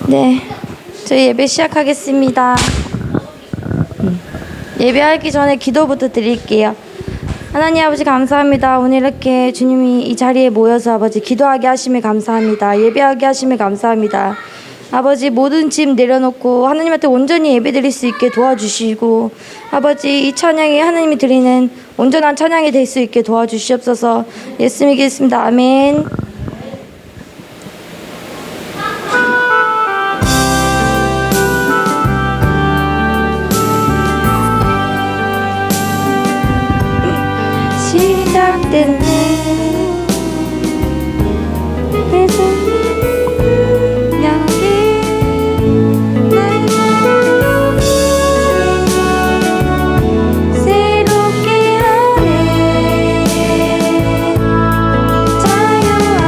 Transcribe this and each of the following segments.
네, 저희 예배 시작하겠습니다. 예배하기 전에 기도부터 드릴게요. 하나님 아버지 감사합니다. 오늘 이렇게 주님이 이 자리에 모여서 아버지 기도하게 하심에 감사합니다. 예배하게 하심에 감사합니다. 아버지 모든 짐 내려놓고 하나님한테 온전히 예배드릴 수 있게 도와주시고 아버지 이 찬양이 하나님이 드리는 온전한 찬양이 될 수 있게 도와주시옵소서. 예수 믿겠습니다. 아멘. 시작됐네. 새롭게 하네. 자유하네.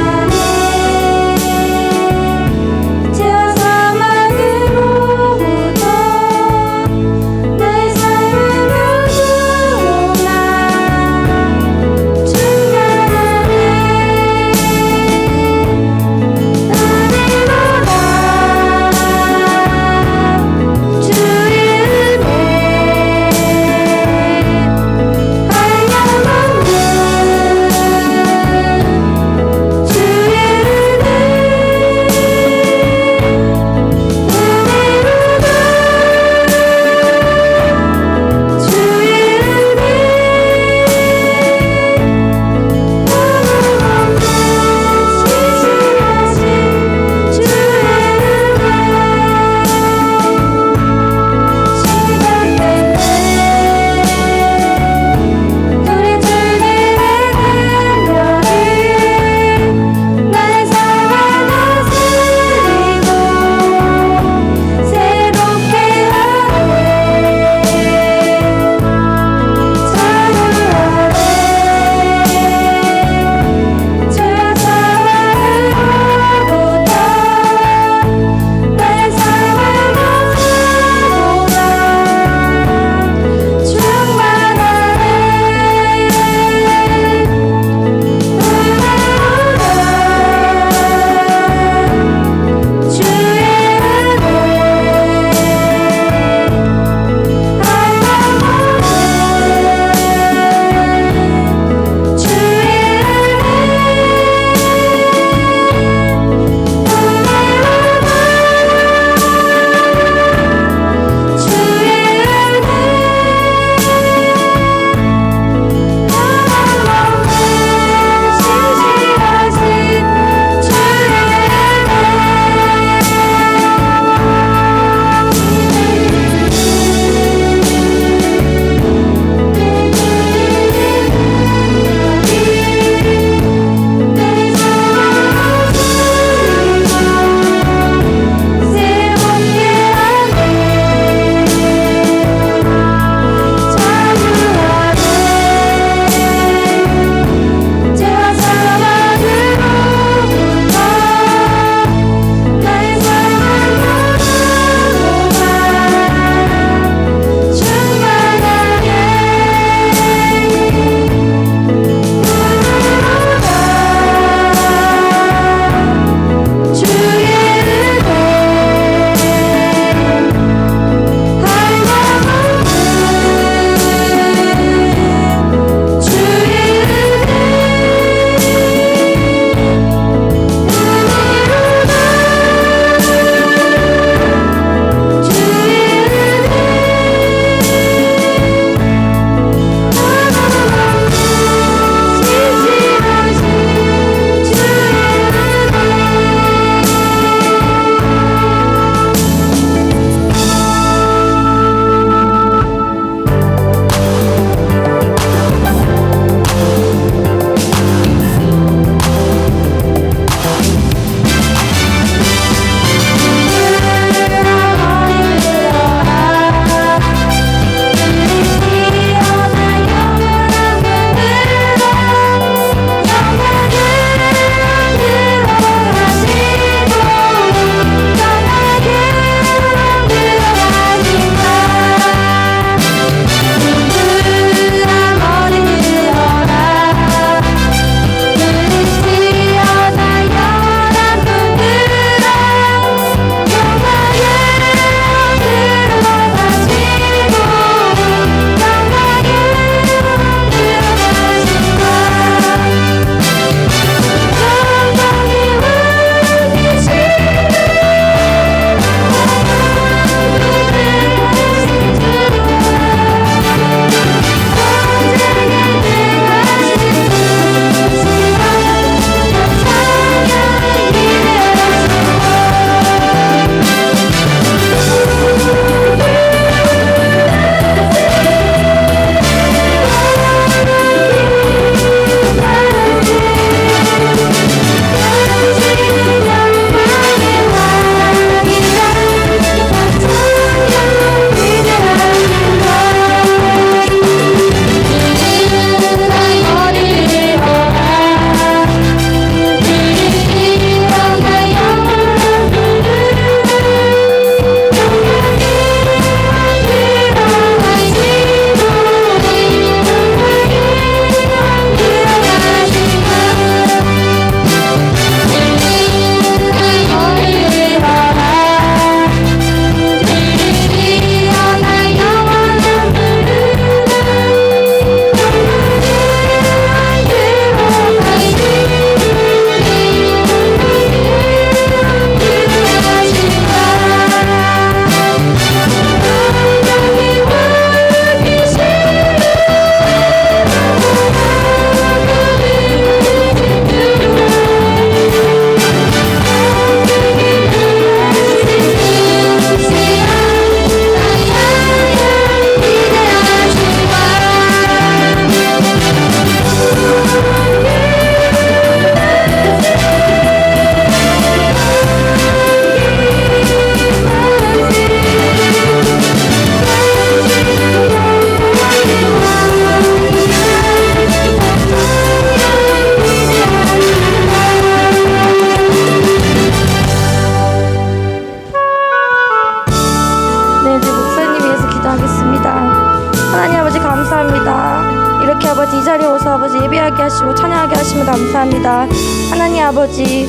하심을 감사합니다. 하나님 아버지,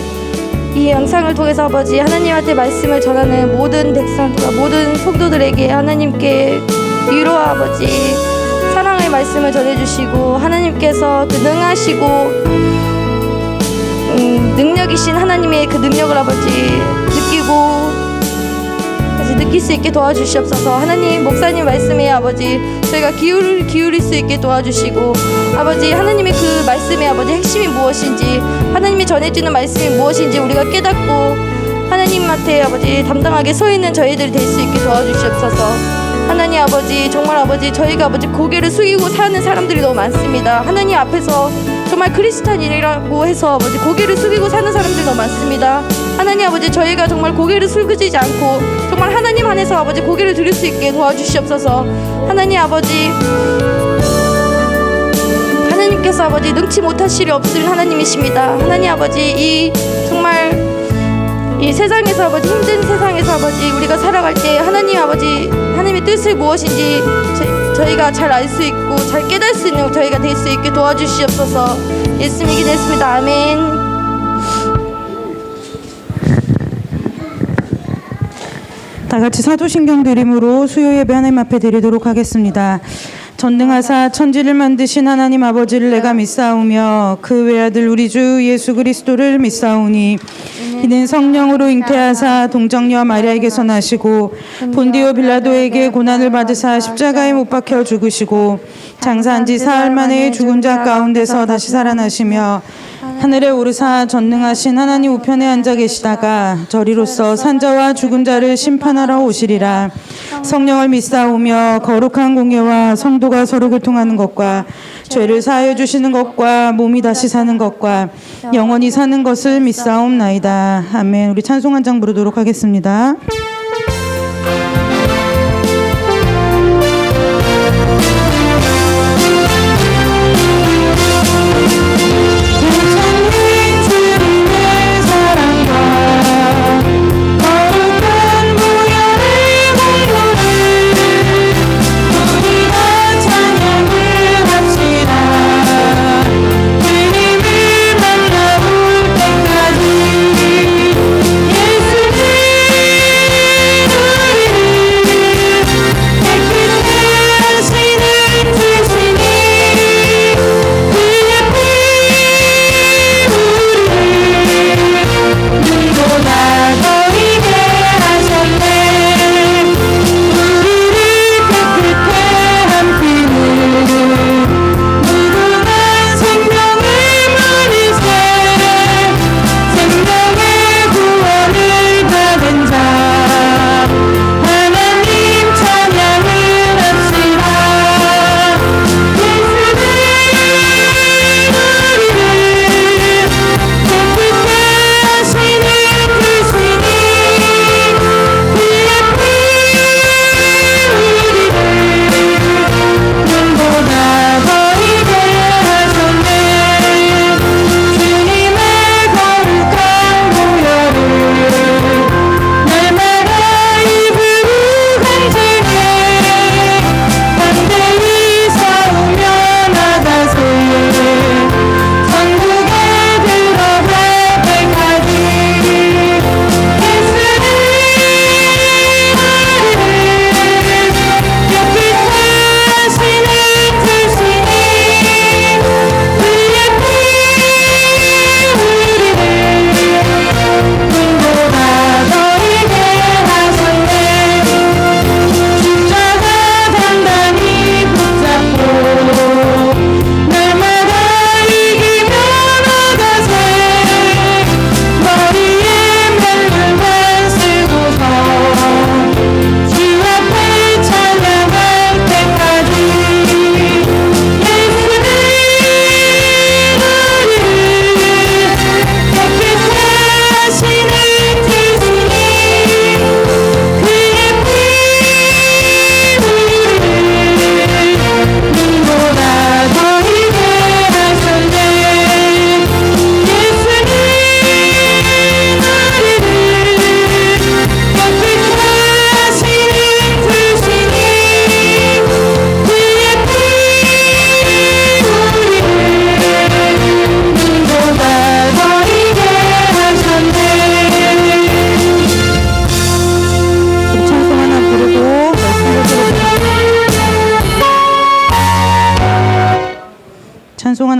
이 영상을 통해서 아버지 하나님한테 말씀을 전하는 모든 백성들과 모든 성도들에게 하나님께 위로와 아버지 사랑의 말씀을 전해주시고 하나님께서 그 능하시고 능력이신 하나님의 그 능력을 아버지 느낄 수 있게 도와주시옵소서. 하나님 목사님 말씀에 아버지 저희가 기울일 수 있게 도와주시고 아버지 하나님의 그 말씀의 아버지 핵심이 무엇인지 하나님이 전해주는 말씀이 무엇인지 우리가 깨닫고 하나님한테 아버지 담당하게 서 있는 저희들이 될 수 있게 도와주시옵소서. 하나님 아버지 정말 아버지 저희가 아버지 고개를 숙이고 사는 사람들이 너무 많습니다. 하나님 앞에서 정말 크리스찬이라고 해서 아버지 고개를 숙이고 사는 사람들이 너무 많습니다. 하나님 아버지 저희가 정말 고개를 숙이지 않고 정말 하나님 안에서 아버지 고개를 들일 수 있게 도와주시옵소서. 하나님 아버지 하나님께서 아버지 능치 못할 일이 없으신 하나님이십니다. 하나님 아버지 이 정말 이 세상에서 아버지 힘든 세상에서 아버지 우리가 살아갈 때 하나님 아버지 하나님의 뜻이 무엇인지 저희가 잘 알 수 있고 잘 깨달을 수 있는 저희가 될 수 있게 도와주시옵소서. 예수님이 기도했습니다. 아멘. 다 같이 사도신경 드림으로 수요 예배 하나님 앞에 드리도록 하겠습니다. 전능하사 천지를 만드신 하나님 아버지를 내가 믿사오며 그 외아들 우리 주 예수 그리스도를 믿사오니 이는 성령으로 잉태하사 동정녀 마리아에게서 나시고 본디오 빌라도에게 고난을 받으사 십자가에 못 박혀 죽으시고 장사한 지 사흘 만에 죽은 자 가운데서 다시 살아나시며 하늘에 오르사 전능하신 하나님 우편에 앉아 계시다가 저리로서 산자와 죽은 자를 심판하러 오시리라. 성령을 믿사오며 거룩한 공예와 성도가 서로 교통하는 것과 죄를 사하여 주시는 것과 몸이 다시 사는 것과 영원히 사는 것을 믿사옵나이다. 아멘. 우리 찬송 한 장 부르도록 하겠습니다. 예수님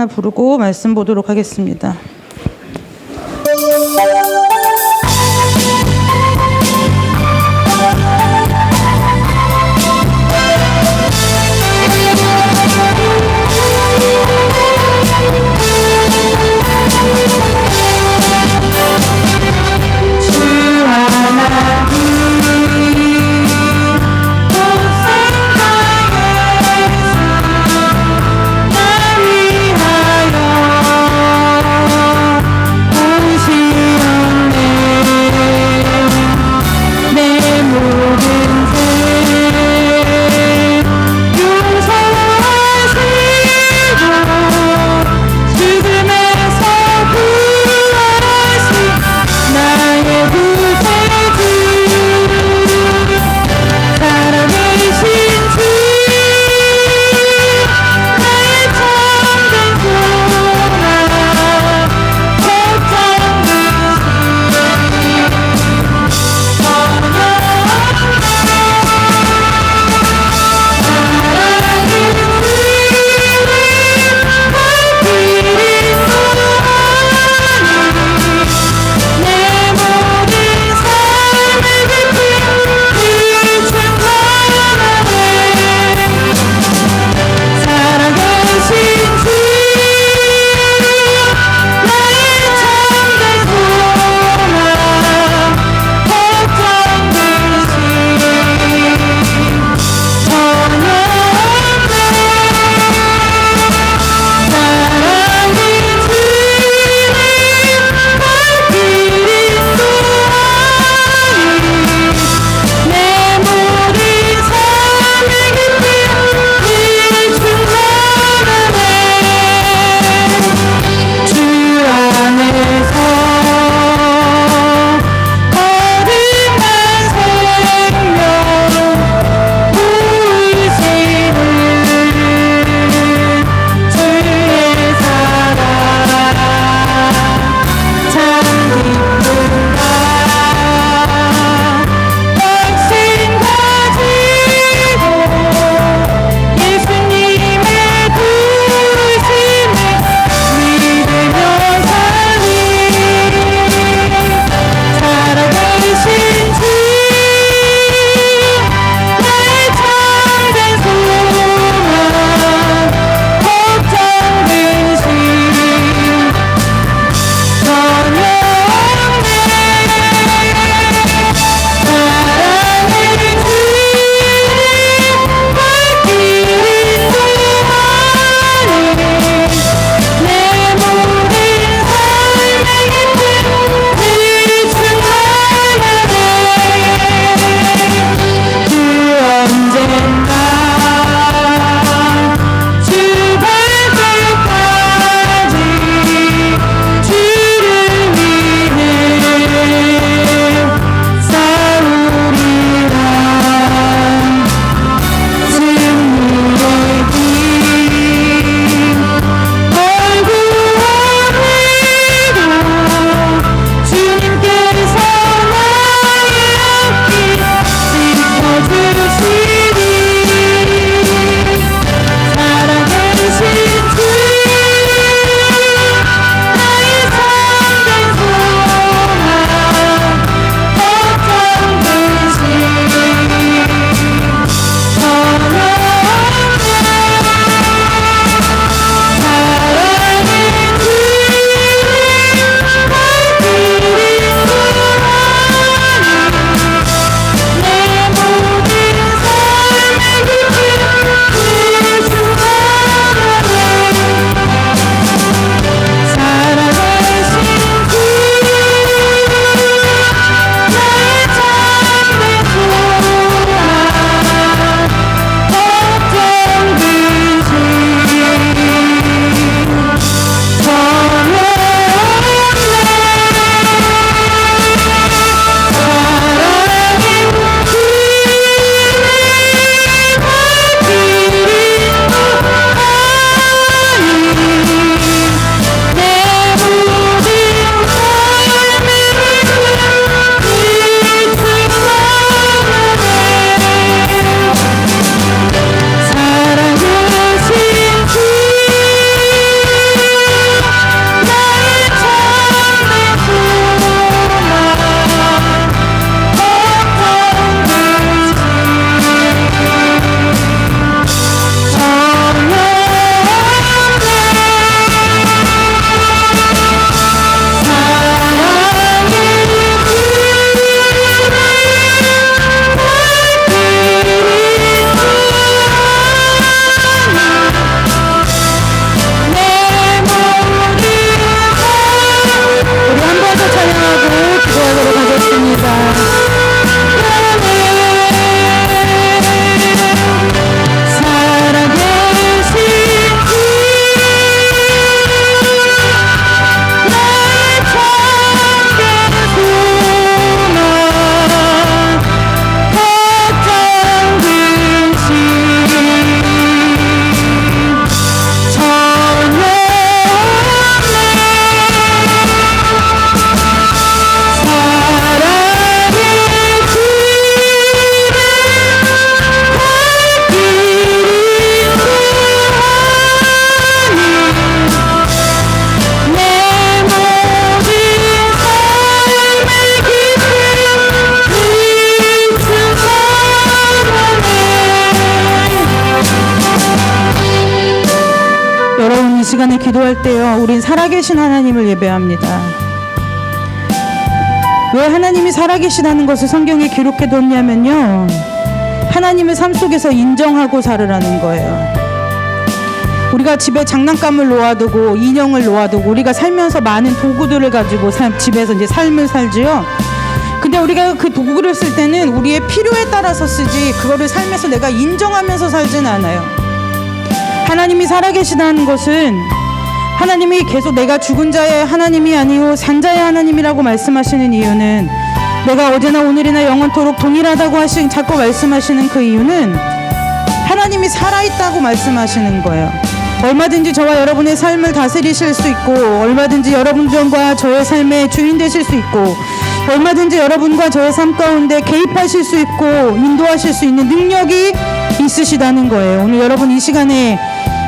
하나 부르고 말씀 보도록 하겠습니다. 시간에 기도할 때요, 우린 살아계신 하나님을 예배합니다. 왜 하나님이 살아계시다는 것을 성경에 기록해 뒀냐면요, 하나님을 삶 속에서 인정하고 살으라는 거예요. 우리가 집에 장난감을 놓아두고 인형을 놓아두고 우리가 살면서 많은 도구들을 가지고 집에서 이제 삶을 살지요. 근데 우리가 그 도구를 쓸 때는 우리의 필요에 따라서 쓰지, 그거를 삶에서 내가 인정하면서 살진 않아요. 하나님이 살아계시다는 것은 하나님이 계속 내가 죽은 자의 하나님이 아니오 산 자의 하나님이라고 말씀하시는 이유는, 내가 어제나 오늘이나 영원토록 동일하다고 자꾸 말씀하시는 그 이유는 하나님이 살아있다고 말씀하시는 거예요. 얼마든지 저와 여러분의 삶을 다스리실 수 있고, 얼마든지 여러분과 저의 삶의 주인 되실 수 있고, 얼마든지 여러분과 저의 삶 가운데 개입하실 수 있고 인도하실 수 있는 능력이 있으시다는 거예요. 오늘 여러분 이 시간에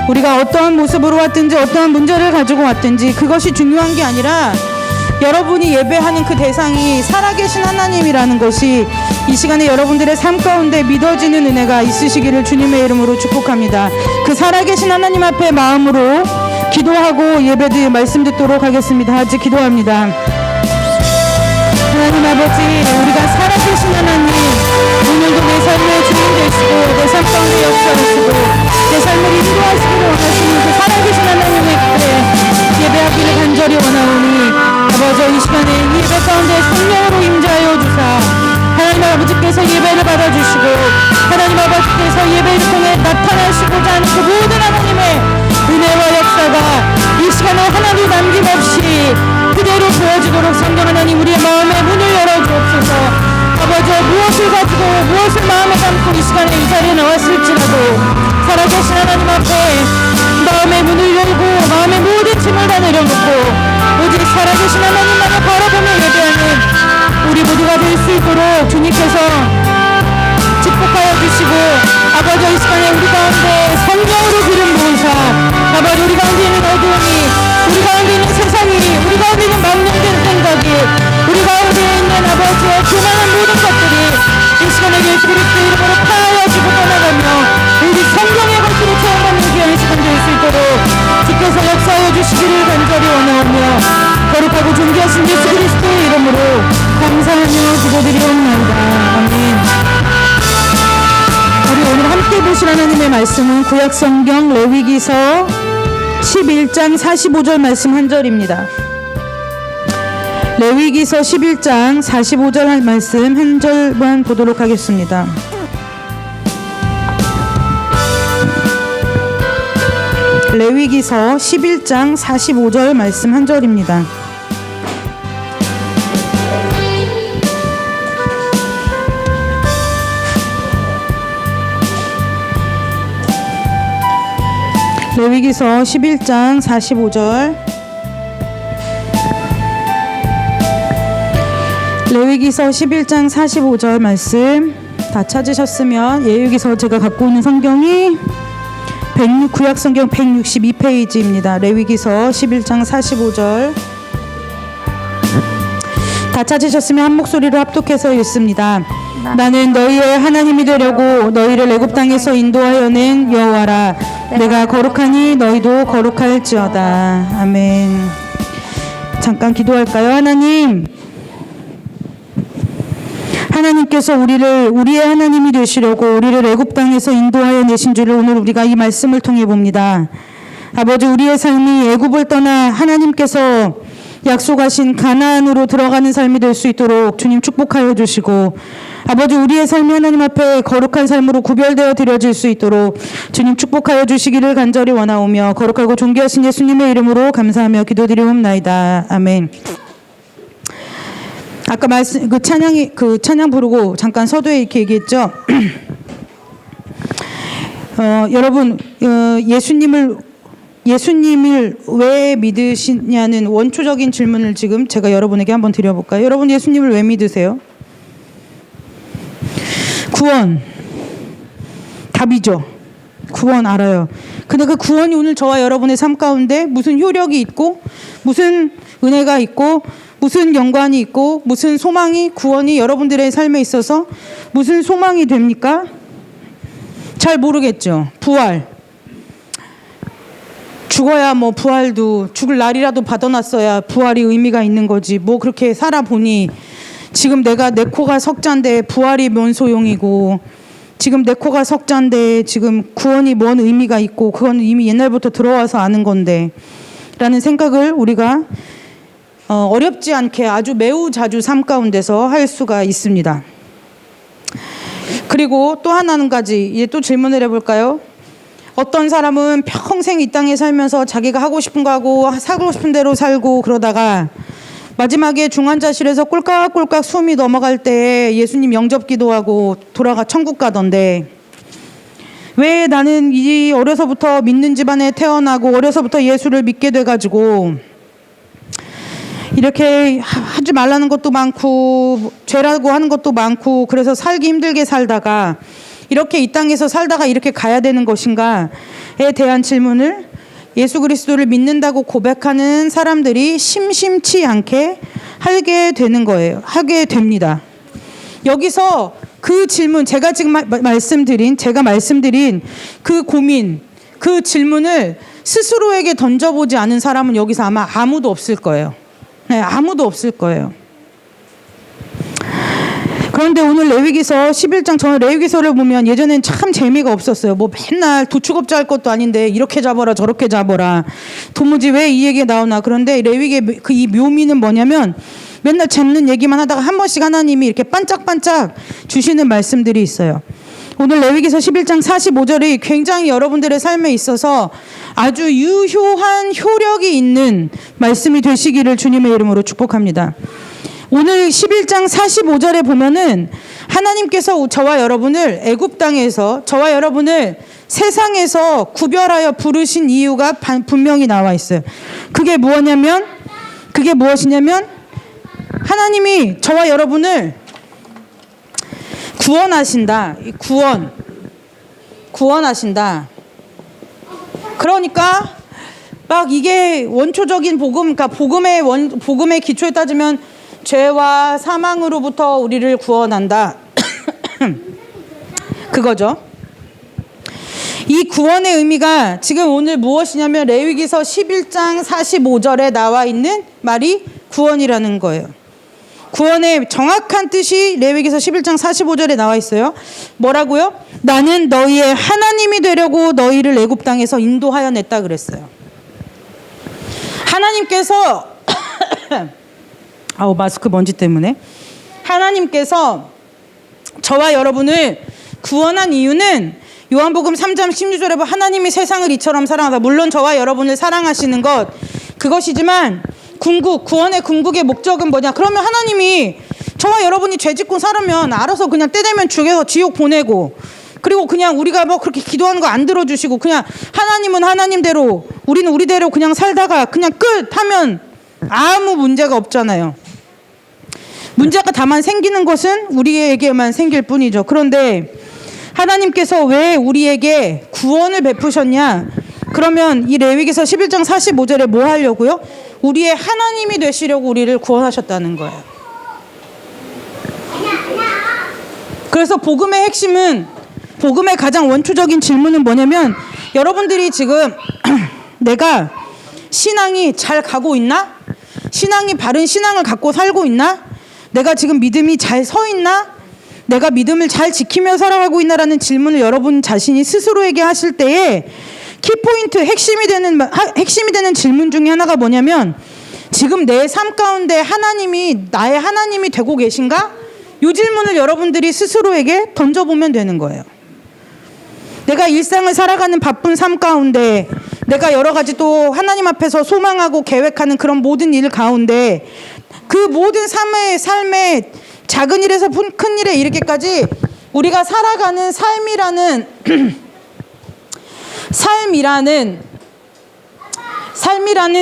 우리가 어떠한 모습으로 왔든지 어떠한 문제를 가지고 왔든지 그것이 중요한 게 아니라, 여러분이 예배하는 그 대상이 살아계신 하나님이라는 것이 이 시간에 여러분들의 삶 가운데 믿어지는 은혜가 있으시기를 주님의 이름으로 축복합니다. 그 살아계신 하나님 앞에 마음으로 기도하고 예배드 말씀 듣도록 하겠습니다. 같이 기도합니다. 하나님 아버지, 우리가 살아계신 하나님, 오늘도 내 삶의 주인 되시고 내 삶 가운데 역사하시고 내 삶을 인도하시기를 원하시는 그 살아계신 하나님의 앞에 예배하기를 간절히 원하오니, 아버지 이 시간에 이 예배 가운데 성령으로 임재하여 주사 하나님 아버지께서 예배를 받아주시고 하나님 아버지께서 예배를 통해 나타나시고자 하는 그 모든 하나님의 은혜와 역사가 이 시간에 하나도 남김없이 그대로 보여지도록 성령 하나님 우리의 마음의 문을 열어주옵소서. 아버지, 무엇을 가지고 무엇을 마음에 담고 이 시간에 이 자리에 나왔을지라도 살아계신 하나님 앞에 마음의 문을 열고 마음의 모든 짐을 다 내려놓고 오직 살아계신 하나님만을 바라보며 예배하는 우리 모두가 될 수 있도록 주님께서 축복하여 주시고, 아버지 이 시간에 우리 가운데 성령으로 기름 부으사 아버지 우리 가운데 있는 어두움이, 우리 가운데 있는 세상이, 우리 가운데 있는 망령된 생각이, 우리 가운데 있는 아버지의 교만한 모든 것들이 이 시간에 예수 그리스도의 이름으로 파하여지고 떠나가며 우리 성령의 것으로 체험하는 귀한 시간 될 수 있도록 주께서 역사하여 주시기를 간절히 원하오며, 거룩하고 존귀하신 예수 그리스도의 이름으로 감사하며 기도드리옵나이다. 아멘. 우리 오늘 함께 보실 하나님의 말씀은 구약성경 레위기서 11장 45절 말씀 한 절입니다. 레위기서 11장 45절 말씀 한 절만 보도록 하겠습니다. 레위기서 11장 45절 말씀 한 절입니다. 레위기서 11장 45절. 레위기서 11장 45절 말씀 다 찾으셨으면, 예유기서 제가 갖고 있는 성경이 구약성경 162페이지입니다. 레위기서 11장 45절 다 찾으셨으면 한 목소리로 합독해서 읽습니다. 나는 너희의 하나님이 되려고 너희를 애굽 땅에서 인도하여 낸 여호와라. 내가 거룩하니 너희도 거룩할지어다. 아멘. 잠깐 기도할까요? 하나님께서 우리의 하나님이 되시려고 우리를 애굽 땅에서 인도하여 내신 줄을 오늘 우리가 이 말씀을 통해 봅니다. 아버지, 우리의 삶이 애굽을 떠나 하나님께서 약속하신 가나안으로 들어가는 삶이 될 수 있도록 주님 축복하여 주시고, 아버지 우리의 삶이 하나님 앞에 거룩한 삶으로 구별되어 드려질 수 있도록 주님 축복하여 주시기를 간절히 원하오며, 거룩하고 존귀하신 예수님의 이름으로 감사하며 기도드리옵나이다. 아멘. 아까 찬양 부르고 잠깐 서두에 이렇게 얘기했죠. 여러분, 예수님을 왜 믿으시냐는 원초적인 질문을 지금 제가 여러분에게 한번 드려볼까요? 여러분, 예수님을 왜 믿으세요? 구원 답이죠. 구원 알아요. 근데 그 구원이 오늘 저와 여러분의 삶 가운데 무슨 효력이 있고, 무슨 은혜가 있고, 무슨 연관이 있고, 무슨 소망이, 구원이 여러분들의 삶에 있어서 무슨 소망이 됩니까? 잘 모르겠죠. 부활, 죽어야 뭐 부활도 죽을 날이라도 받아놨어야 부활이 의미가 있는 거지. 뭐 그렇게 살아보니 지금 내 코가 석잔데 부활이 뭔 소용이고, 지금 내 코가 석잔데 지금 구원이 뭔 의미가 있고, 그건 이미 옛날부터 들어와서 아는 건데 라는 생각을 우리가 어렵지 않게 아주 매우 자주 삶 가운데서 할 수가 있습니다. 그리고 또 한 가지 이제 또 질문을 해볼까요? 어떤 사람은 평생 이 땅에 살면서 자기가 하고 싶은 거 하고 살고 싶은 대로 살고 그러다가 마지막에 중환자실에서 꼴깍꼴깍 숨이 넘어갈 때 예수님 영접 기도하고 돌아가 천국 가던데, 왜 나는 이 어려서부터 믿는 집안에 태어나고 어려서부터 예수를 믿게 돼가지고 이렇게 하지 말라는 것도 많고 죄라고 하는 것도 많고 그래서 살기 힘들게 살다가 이렇게 이 땅에서 살다가 이렇게 가야 되는 것인가에 대한 질문을 예수 그리스도를 믿는다고 고백하는 사람들이 심심치 않게 하게 되는 거예요. 하게 됩니다. 여기서 그 질문, 제가 지금 말씀드린 그 고민, 그 질문을 스스로에게 던져보지 않은 사람은 여기서 아마 아무도 없을 거예요. 네, 아무도 없을 거예요. 그런데 오늘 레위기서 11장, 저는 레위기서를 보면 예전엔 참 재미가 없었어요. 뭐 맨날 도축업자 할 것도 아닌데 이렇게 잡아라 저렇게 잡아라, 도무지 왜 이 얘기가 나오나. 그런데 레위기의 그 이 묘미는 뭐냐면 맨날 잡는 얘기만 하다가 한 번씩 하나님이 이렇게 반짝반짝 주시는 말씀들이 있어요. 오늘 레위기서 11장 45절이 굉장히 여러분들의 삶에 있어서 아주 유효한 효력이 있는 말씀이 되시기를 주님의 이름으로 축복합니다. 오늘 11장 45절에 보면은 하나님께서 저와 여러분을 애굽 땅에서, 저와 여러분을 세상에서 구별하여 부르신 이유가 분명히 나와 있어요. 그게 무엇이냐면 하나님이 저와 여러분을 구원하신다. 구원하신다. 그러니까 막 이게 원초적인 복음, 그러니까 복음의 기초에 따지면 죄와 사망으로부터 우리를 구원한다. 그거죠. 이 구원의 의미가 지금 오늘 무엇이냐면 레위기서 11장 45절에 나와 있는 말이 구원이라는 거예요. 구원의 정확한 뜻이 레위기서 11장 45절에 나와 있어요. 뭐라고요? 나는 너희의 하나님이 되려고 너희를 애굽 땅에서 인도하여 냈다 그랬어요. 하나님께서 마스크 먼지 때문에. 하나님께서 저와 여러분을 구원한 이유는 요한복음 3장 16절에 보면 하나님이 세상을 이처럼 사랑하다. 물론 저와 여러분을 사랑하시는 것 그것이지만 구원의 궁극의 목적은 뭐냐? 그러면 하나님이 저와 여러분이 죄 짓고 살으면 알아서 그냥 때 되면 죽여서 지옥 보내고, 그리고 그냥 우리가 뭐 그렇게 기도하는 거 안 들어주시고 그냥 하나님은 하나님대로 우리는 우리대로 그냥 살다가 그냥 끝 하면 아무 문제가 없잖아요. 문제가 다만 생기는 것은 우리에게만 생길 뿐이죠. 그런데 하나님께서 왜 우리에게 구원을 베푸셨냐? 그러면 이 레위기서 11장 45절에 뭐 하려고요? 우리의 하나님이 되시려고 우리를 구원하셨다는 거예요. 그래서 복음의 핵심은, 복음의 가장 원초적인 질문은 뭐냐면, 여러분들이 지금 내가 신앙이 잘 가고 있나? 신앙이 바른 신앙을 갖고 살고 있나? 내가 지금 믿음이 잘 서 있나? 내가 믿음을 잘 지키며 살아가고 있나라는 질문을 여러분 자신이 스스로에게 하실 때에 키포인트, 핵심이 되는 질문 중에 하나가 뭐냐면, 지금 내 삶 가운데 하나님이 나의 하나님이 되고 계신가? 이 질문을 여러분들이 스스로에게 던져보면 되는 거예요. 내가 일상을 살아가는 바쁜 삶 가운데, 내가 여러 가지 또 하나님 앞에서 소망하고 계획하는 그런 모든 일 가운데, 그 모든 삶의 작은 일에서 큰 일에 이르기까지 우리가 살아가는 삶이라는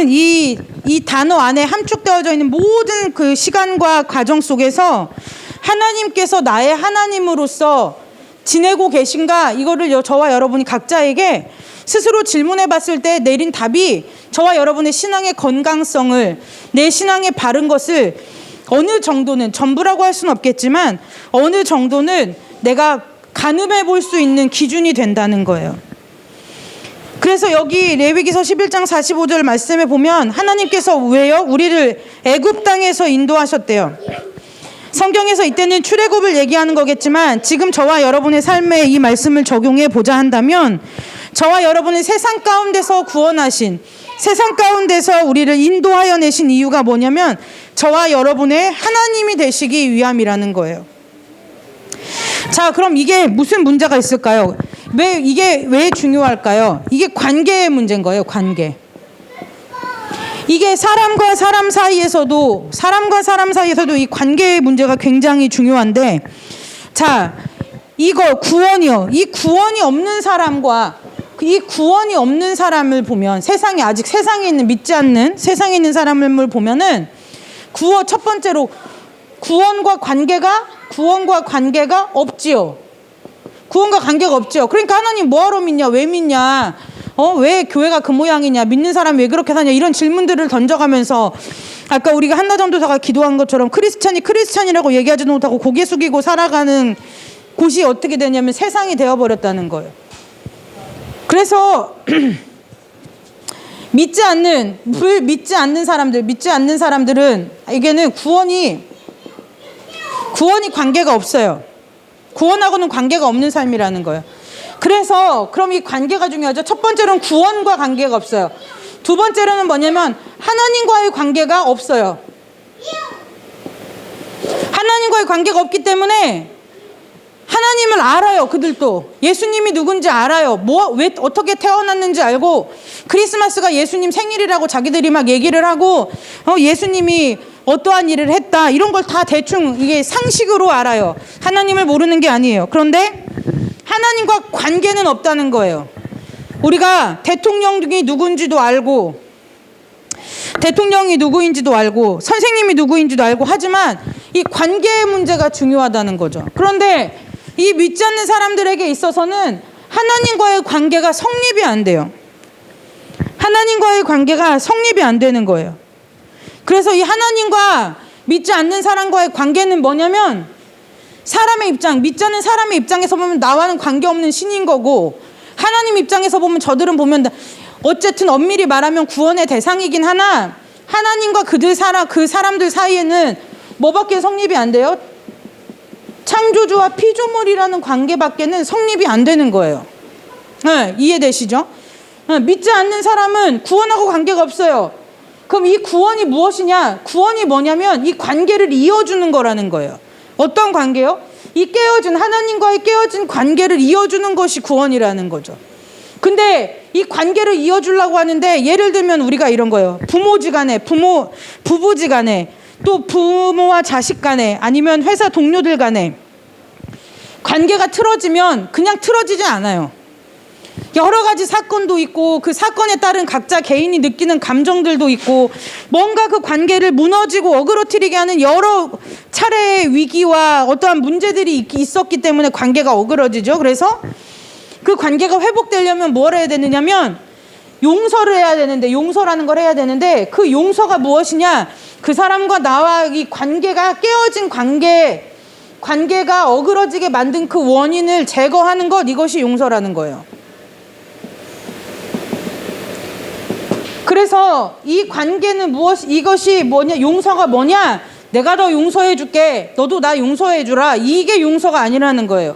이 단어 안에 함축되어져 있는 모든 그 시간과 과정 속에서 하나님께서 나의 하나님으로서 지내고 계신가? 이거를 저와 여러분이 각자에게 스스로 질문해 봤을 때 내린 답이 저와 여러분의 신앙의 건강성을, 내 신앙의 바른 것을 어느 정도는, 전부라고 할 수는 없겠지만 어느 정도는 내가 가늠해 볼 수 있는 기준이 된다는 거예요. 그래서 여기 레위기서 11장 45절 말씀에 보면 하나님께서 왜요? 우리를 애굽 땅에서 인도하셨대요. 성경에서 이때는 출애굽을 얘기하는 거겠지만 지금 저와 여러분의 삶에 이 말씀을 적용해 보자 한다면 저와 여러분을 세상 가운데서 구원하신, 세상 가운데서 우리를 인도하여 내신 이유가 뭐냐면 저와 여러분의 하나님이 되시기 위함이라는 거예요. 자, 그럼 이게 무슨 문제가 있을까요? 이게 왜 중요할까요? 이게 관계의 문제인 거예요. 관계. 이게 사람과 사람 사이에서도 이 관계의 문제가 굉장히 중요한데, 자, 이거 구원이요. 이 구원이 없는 사람과 이 구원이 없는 사람을 보면 아직 세상에 있는 믿지 않는 세상에 있는 사람을 보면은 첫 번째로 구원과 관계가 없지요. 구원과 관계가 없지요. 그러니까 하나님 뭐하러 믿냐? 왜 믿냐? 왜 교회가 그 모양이냐? 믿는 사람이 왜 그렇게 사냐? 이런 질문들을 던져가면서 아까 우리가 한나전도사가 기도한 것처럼 크리스찬이라고 얘기하지도 못하고 고개 숙이고 살아가는 곳이 어떻게 되냐면 세상이 되어버렸다는 거예요. 그래서 믿지 않는 사람들은 이게는 구원이 관계가 없어요. 구원하고는 관계가 없는 삶이라는 거예요. 그래서 그럼 이 관계가 중요하죠. 첫 번째로는 구원과 관계가 없어요. 두 번째로는 뭐냐면 하나님과의 관계가 없어요. 하나님과의 관계가 없기 때문에 하나님을 알아요. 그들도 예수님이 누군지 알아요. 왜 어떻게 태어났는지 알고, 크리스마스가 예수님 생일이라고 자기들이 막 얘기를 하고 예수님이 어떠한 일을 했다 이런 걸 다 대충 이게 상식으로 알아요. 하나님을 모르는 게 아니에요. 그런데 하나님과 관계는 없다는 거예요. 우리가 대통령이 누군지도 알고 선생님이 누구인지도 알고 하지만 이 관계의 문제가 중요하다는 거죠. 그런데 이 믿지 않는 사람들에게 있어서는 하나님과의 관계가 성립이 안 돼요. 하나님과의 관계가 성립이 안 되는 거예요. 그래서 이 하나님과 믿지 않는 사람과의 관계는 뭐냐면 믿지 않는 사람의 입장에서 보면 나와는 관계없는 신인 거고, 하나님 입장에서 보면 저들은 보면 어쨌든 엄밀히 말하면 구원의 대상이긴 하나 하나님과 그 사람들 사이에는 뭐밖에 성립이 안 돼요? 창조주와 피조물이라는 관계밖에는 성립이 안 되는 거예요. 네, 이해되시죠? 믿지 않는 사람은 구원하고 관계가 없어요. 그럼 이 구원이 무엇이냐? 구원이 뭐냐면 이 관계를 이어주는 거라는 거예요. 어떤 관계요? 이 하나님과의 깨어진 관계를 이어주는 것이 구원이라는 거죠. 근데 이 관계를 이어주려고 하는데 예를 들면 우리가 이런 거예요. 부부지간에 또 부모와 자식 간에 아니면 회사 동료들 간에 관계가 틀어지면 그냥 틀어지지 않아요. 여러 가지 사건도 있고 그 사건에 따른 각자 개인이 느끼는 감정들도 있고 뭔가 그 관계를 무너지고 어그러뜨리게 하는 여러 차례의 위기와 어떠한 문제들이 있었기 때문에 관계가 어그러지죠. 그래서 그 관계가 회복되려면 뭘 해야 되느냐면 용서를 해야 되는데, 용서라는 걸 해야 되는데 그 용서가 무엇이냐? 그 사람과 나와 이 관계가 깨어진 관계가 어그러지게 만든 그 원인을 제거하는 것, 이것이 용서라는 거예요. 그래서 이 관계는 이것이 뭐냐? 용서가 뭐냐? 내가 너 용서해 줄게. 너도 나 용서해 주라. 이게 용서가 아니라는 거예요.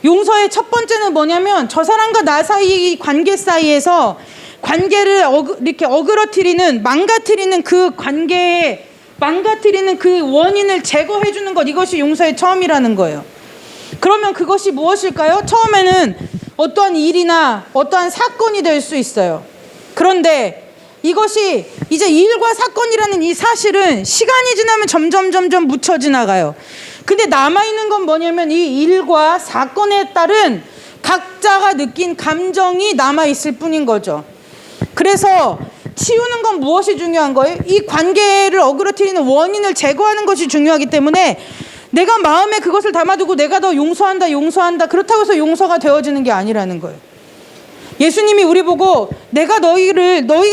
용서의 첫 번째는 뭐냐면 저 사람과 나 사이 관계 사이에서 관계를 이렇게 망가뜨리는 그 원인을 제거해 주는 것, 이것이 용서의 처음이라는 거예요. 그러면 그것이 무엇일까요? 처음에는 어떠한 일이나 어떠한 사건이 될 수 있어요. 그런데 이것이 이제 일과 사건이라는 이 사실은 시간이 지나면 점점 묻혀 지나가요. 근데 남아있는 건 뭐냐면 이 일과 사건에 따른 각자가 느낀 감정이 남아있을 뿐인 거죠. 그래서 치우는 건 무엇이 중요한 거예요? 이 관계를 어그러뜨리는 원인을 제거하는 것이 중요하기 때문에 내가 마음에 그것을 담아두고 내가 너 용서한다 그렇다고 해서 용서가 되어지는 게 아니라는 거예요. 예수님이 우리 보고 내가 너희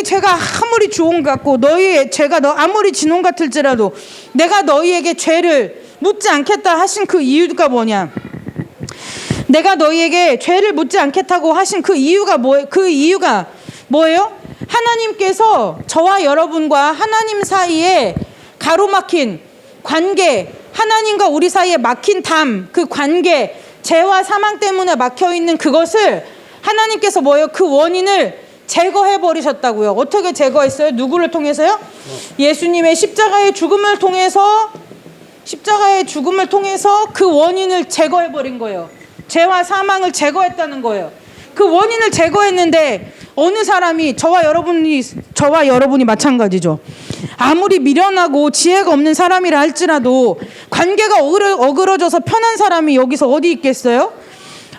죄가 아무리 좋은 것 같고 너희의 죄가 아무리 진홍 같을지라도 내가 너희에게 죄를 묻지 않겠다 하신 그 이유가 뭐냐? 내가 너희에게 죄를 묻지 않겠다고 하신 그 이유가 뭐예요? 그 이유가 뭐예요? 하나님께서 저와 여러분과 하나님 사이에 가로막힌 관계, 하나님과 우리 사이에 막힌 담, 그 관계, 죄와 사망 때문에 막혀있는 그것을 하나님께서 뭐예요? 그 원인을 제거해 버리셨다고요. 어떻게 제거했어요? 누구를 통해서요? 예수님의 십자가의 죽음을 통해서 그 원인을 제거해 버린 거예요. 죄와 사망을 제거했다는 거예요. 그 원인을 제거했는데 어느 사람이 저와 여러분이 마찬가지죠. 아무리 미련하고 지혜가 없는 사람이라 할지라도 관계가 어그러져서 편한 사람이 여기서 어디 있겠어요?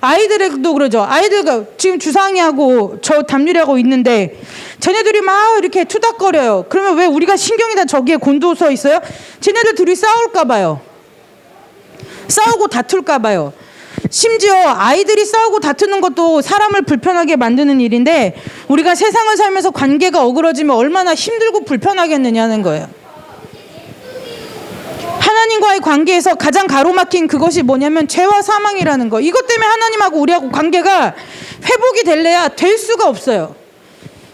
아이들에도 그러죠. 아이들과 지금 주상이하고 저 담유리하고 있는데 쟤네들이 막 이렇게 투닥거려요. 그러면 왜 우리가 신경이 다 저기에 곤두서 있어요? 쟤네들 둘이 싸울까 봐요. 싸우고 다툴까 봐요. 심지어 아이들이 싸우고 다투는 것도 사람을 불편하게 만드는 일인데 우리가 세상을 살면서 관계가 어그러지면 얼마나 힘들고 불편하겠느냐는 거예요. 하나님과의 관계에서 가장 가로막힌 그것이 뭐냐면 죄와 사망이라는 거. 이것 때문에 하나님하고 우리하고 관계가 회복이 될래야 될 수가 없어요.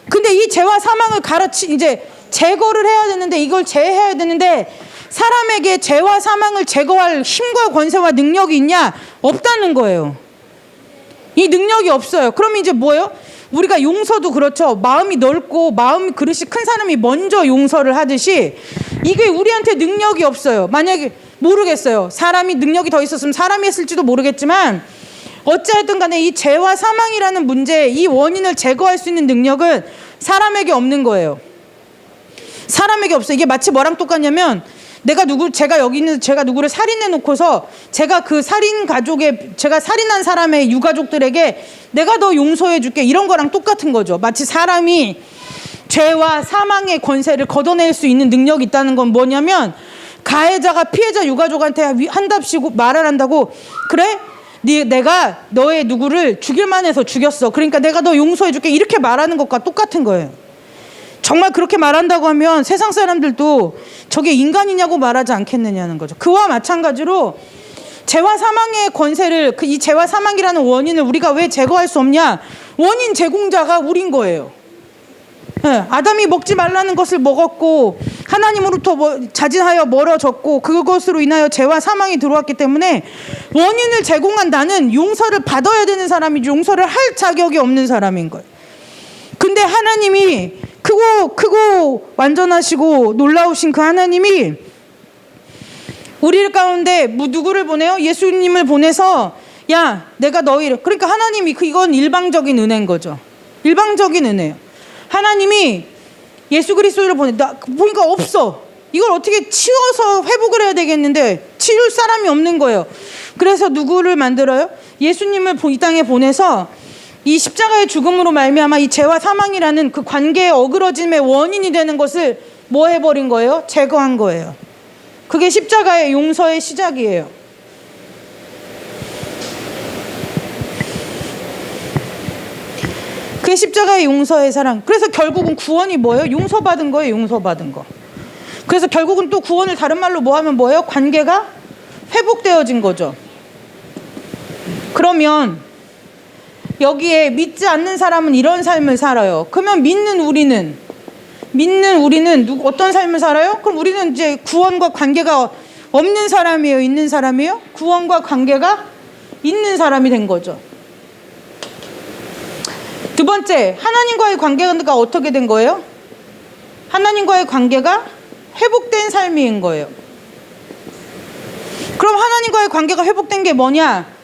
근데 이 죄와 사망을 이제 제거를 해야 되는데, 이걸 제해야 되는데 사람에게 죄와 사망을 제거할 힘과 권세와 능력이 있냐? 없다는 거예요. 이 능력이 없어요. 그럼 이제 뭐예요? 우리가 용서도 그렇죠. 마음이 넓고 마음 그릇이 큰 사람이 먼저 용서를 하듯이 이게 우리한테 능력이 없어요. 만약에 모르겠어요. 사람이 능력이 더 있었으면 사람이 했을지도 모르겠지만 어찌하든 간에 이 죄와 사망이라는 문제, 이 원인을 제거할 수 있는 능력은 사람에게 없는 거예요. 사람에게 없어요. 이게 마치 뭐랑 똑같냐면 제가 누구를 살인해 놓고서 제가 살인한 사람의 유가족들에게 내가 너 용서해 줄게, 이런 거랑 똑같은 거죠. 마치 사람이 죄와 사망의 권세를 걷어낼 수 있는 능력이 있다는 건 뭐냐면, 가해자가 피해자 유가족한테 한답시고 말을 한다고, 그래? 내가 너의 누구를 죽일만 해서 죽였어. 그러니까 내가 너 용서해 줄게, 이렇게 말하는 것과 똑같은 거예요. 정말 그렇게 말한다고 하면 세상 사람들도 저게 인간이냐고 말하지 않겠느냐는 거죠. 그와 마찬가지로 죄와 사망의 권세를, 이 죄와 사망이라는 원인을 우리가 왜 제거할 수 없냐? 원인 제공자가 우린 거예요. 네, 아담이 먹지 말라는 것을 먹었고 하나님으로부터 자진하여 멀어졌고 그것으로 인하여 죄와 사망이 들어왔기 때문에 원인을 제공한 나는 용서를 받아야 되는 사람이지 용서를 할 자격이 없는 사람인 거예요. 근데 하나님이 크고 완전하시고 놀라우신 그 하나님이 우리 가운데 누구를 보내요? 예수님을 보내서 야, 내가 너희를, 그러니까 하나님이 이건 일방적인 은혜인 거죠. 일방적인 은혜예요. 하나님이 예수 그리스도를 보니까 없어. 이걸 어떻게 치워서 회복을 해야 되겠는데 치울 사람이 없는 거예요. 그래서 누구를 만들어요? 예수님을 이 땅에 보내서 이 십자가의 죽음으로 말미암아 이 죄와 사망이라는 그 관계의 어그러짐의 원인이 되는 것을 뭐 해버린 거예요? 제거한 거예요. 그게 십자가의 용서의 시작이에요. 그게 십자가의 용서의 사랑. 그래서 결국은 구원이 뭐예요? 용서받은 거예요. 용서받은 거. 그래서 결국은 또 구원을 다른 말로 뭐 하면 뭐예요? 관계가 회복되어진 거죠. 그러면 여기에 믿지 않는 사람은 이런 삶을 살아요. 그러면 믿는 우리는 어떤 삶을 살아요? 그럼 우리는 이제 구원과 관계가 없는 사람이에요? 있는 사람이에요? 구원과 관계가 있는 사람이 된 거죠. 두 번째, 하나님과의 관계가 어떻게 된 거예요? 하나님과의 관계가 회복된 삶인 거예요. 그럼 하나님과의 관계가 회복된 게 뭐냐?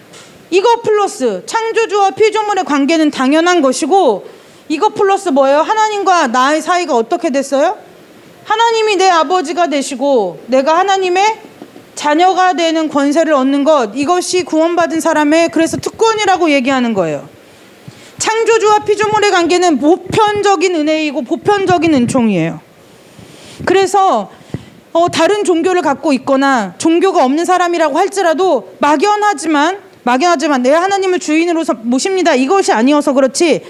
이거 플러스 창조주와 피조물의 관계는 당연한 것이고, 이거 플러스 뭐예요? 하나님과 나의 사이가 어떻게 됐어요? 하나님이 내 아버지가 되시고 내가 하나님의 자녀가 되는 권세를 얻는 것, 이것이 구원받은 사람의 그래서 특권이라고 얘기하는 거예요. 창조주와 피조물의 관계는 보편적인 은혜이고 보편적인 은총이에요. 그래서 다른 종교를 갖고 있거나 종교가 없는 사람이라고 할지라도 막연하지만 막연하지만 내 하나님을 주인으로서 모십니다. 이것이 아니어서 그렇지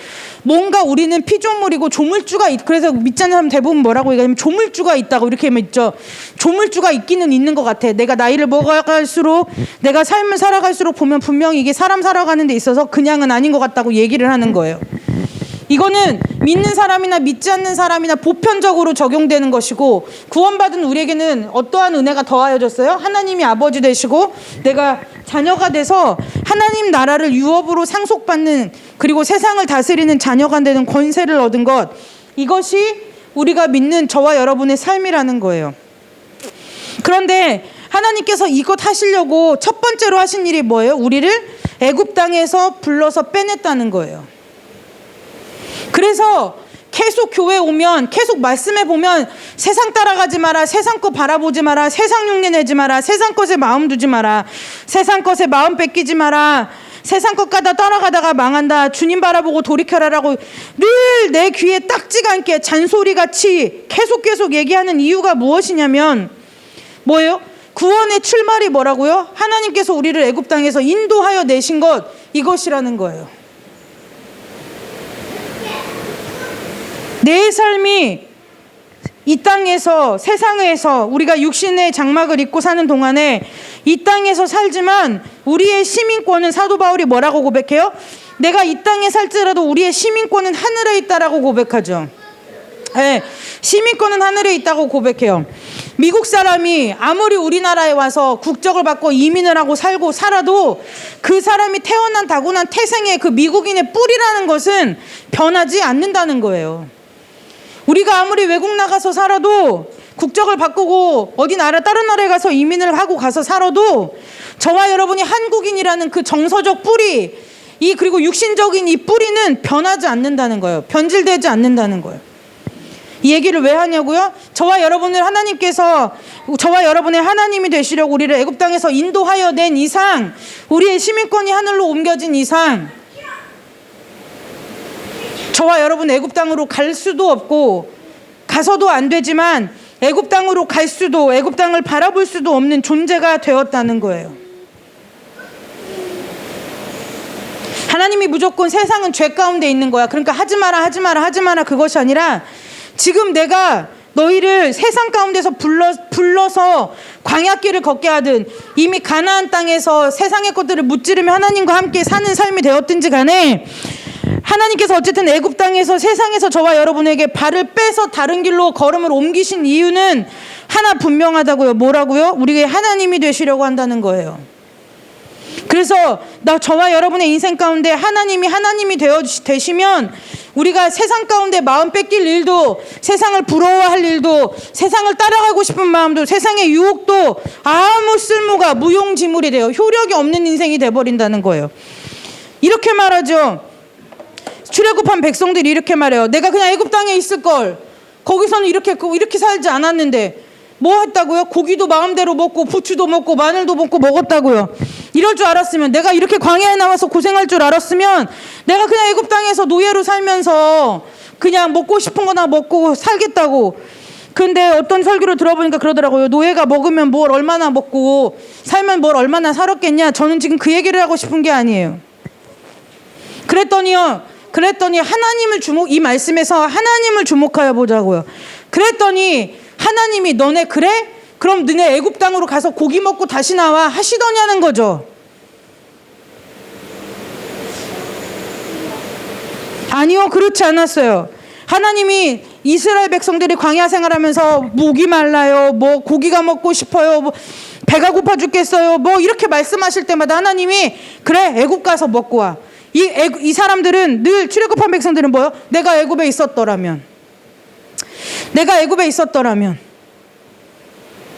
뭔가 우리는 피조물이고 조물주가 그래서 믿지 않는 사람 대부분 뭐라고 얘기하냐면 조물주가 있다고 이렇게 믿죠. 조물주가 있기는 있는 것 같아. 내가 나이를 먹어갈수록 내가 삶을 살아갈수록 보면 분명히 이게 사람 살아가는 데 있어서 그냥은 아닌 것 같다고 얘기를 하는 거예요. 이거는 믿는 사람이나 믿지 않는 사람이나 보편적으로 적용되는 것이고 구원받은 우리에게는 어떠한 은혜가 더하여졌어요? 하나님이 아버지 되시고 내가 자녀가 돼서 하나님 나라를 유업으로 상속받는 그리고 세상을 다스리는 자녀가 되는 권세를 얻은 것, 이것이 우리가 믿는 저와 여러분의 삶이라는 거예요. 그런데 하나님께서 이것 하시려고 첫 번째로 하신 일이 뭐예요? 우리를 애굽 땅에서 불러서 빼냈다는 거예요. 그래서 계속 교회 오면 계속 말씀해 보면 세상 따라가지 마라, 세상 거 바라보지 마라, 세상 흉내 내지 마라, 세상 것에 마음 두지 마라, 세상 것에 마음 뺏기지 마라, 세상 것 가다 따라가다가 망한다, 주님 바라보고 돌이켜라라고 늘 내 귀에 딱지가 않게 잔소리같이 계속 얘기하는 이유가 무엇이냐면 뭐예요? 구원의 출발이 뭐라고요? 하나님께서 우리를 애굽 땅에서 인도하여 내신 것, 이것이라는 거예요. 내 삶이 이 땅에서 세상에서 우리가 육신의 장막을 입고 사는 동안에 이 땅에서 살지만 우리의 시민권은 사도 바울이 뭐라고 고백해요? 내가 이 땅에 살지라도 우리의 시민권은 하늘에 있다라고 고백하죠. 네, 시민권은 하늘에 있다고 고백해요. 미국 사람이 아무리 우리나라에 와서 국적을 받고 이민을 하고 살고 살아도 그 사람이 태어난 타고난 태생의 그 미국인의 뿌리라는 것은 변하지 않는다는 거예요. 우리가 아무리 외국 나가서 살아도 국적을 바꾸고 어디 나라 다른 나라에 가서 이민을 하고 가서 살아도 저와 여러분이 한국인이라는 그 정서적 뿌리, 그리고 육신적인 이 뿌리는 변하지 않는다는 거예요. 변질되지 않는다는 거예요. 이 얘기를 왜 하냐고요? 저와 여러분을 하나님께서 저와 여러분의 하나님이 되시려고 우리를 애굽 땅에서 인도하여 낸 이상, 우리의 시민권이 하늘로 옮겨진 이상 저와 여러분 애굽 땅으로 갈 수도 없고 가서도 안 되지만 애굽 땅으로 갈 수도 애굽 땅을 바라볼 수도 없는 존재가 되었다는 거예요. 하나님이 무조건 세상은 죄 가운데 있는 거야. 그러니까 하지 마라 그것이 아니라 지금 내가 너희를 세상 가운데서 불러서 광야길을 걷게 하든 이미 가나안 땅에서 세상의 것들을 무찌르며 하나님과 함께 사는 삶이 되었든지 간에 하나님께서 어쨌든 애굽 땅에서 세상에서 저와 여러분에게 발을 빼서 다른 길로 걸음을 옮기신 이유는 하나 분명하다고요. 뭐라고요? 우리의 하나님이 되시려고 한다는 거예요. 그래서 저와 여러분의 인생 가운데 하나님이 되시면 우리가 세상 가운데 마음 뺏길 일도, 세상을 부러워할 일도, 세상을 따라가고 싶은 마음도, 세상의 유혹도 아무 쓸모가 무용지물이 돼요. 효력이 없는 인생이 돼버린다는 거예요. 이렇게 말하죠. 출애굽한 백성들이 이렇게 말해요. 내가 그냥 애굽 땅에 있을 걸. 거기서는 이렇게 살지 않았는데 뭐 했다고요? 고기도 마음대로 먹고 부추도 먹고 마늘도 먹었다고요. 이럴 줄 알았으면, 내가 이렇게 광야에 나와서 고생할 줄 알았으면 내가 그냥 애굽 땅에서 노예로 살면서 그냥 먹고 싶은 거나 먹고 살겠다고. 근데 어떤 설교를 들어보니까 그러더라고요. 노예가 먹으면 뭘 얼마나 먹고 살면 뭘 얼마나 살았겠냐. 저는 지금 그 얘기를 하고 싶은 게 아니에요. 그랬더니 이 말씀에서 하나님을 주목하여 보자고요. 그랬더니 하나님이 너네 그래? 그럼 너네 애굽 땅으로 가서 고기 먹고 다시 나와 하시더냐는 거죠. 아니요, 그렇지 않았어요. 하나님이 이스라엘 백성들이 광야 생활하면서 목이 말라요, 뭐 고기가 먹고 싶어요, 뭐 배가 고파 죽겠어요, 뭐 이렇게 말씀하실 때마다 하나님이 그래 애굽 가서 먹고 와. 이 사람들은 늘 출애굽한 백성들은 뭐요? 내가 애굽에 있었더라면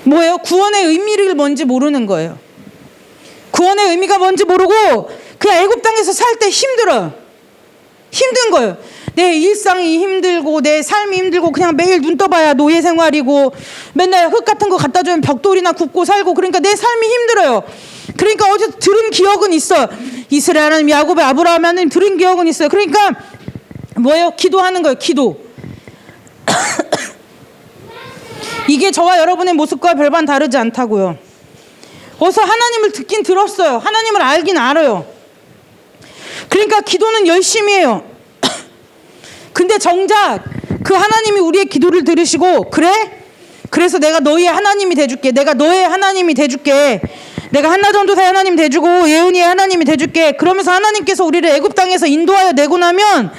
뭐예요? 구원의 의미를 뭔지 모르는 거예요. 구원의 의미가 뭔지 모르고 그냥 애굽 땅에서 살 때 힘든 거예요. 내 일상이 힘들고 내 삶이 힘들고 그냥 매일 눈 떠봐야 노예 생활이고 맨날 흙 같은 거 갖다 주면 벽돌이나 굽고 살고, 그러니까 내 삶이 힘들어요. 그러니까 어제 들은 기억은 있어. 이스라엘 하나님, 야곱의 아브라함 하나님 들은 기억은 있어요. 그러니까 뭐예요? 기도하는 거예요. 기도. 이게 저와 여러분의 모습과 별반 다르지 않다고요. 어서 하나님을 듣긴 들었어요. 하나님을 알긴 알아요. 그러니까 기도는 열심히 해요. 근데 정작 그 하나님이 우리의 기도를 들으시고, 그래? 그래서 내가 너희의 하나님이 돼줄게. 내가 너의 하나님이 돼줄게. 내가 한나전도사의 하나님 돼주고 예은이의 하나님이 돼줄게. 그러면서 하나님께서 우리를 애굽 땅에서 인도하여 내고 나면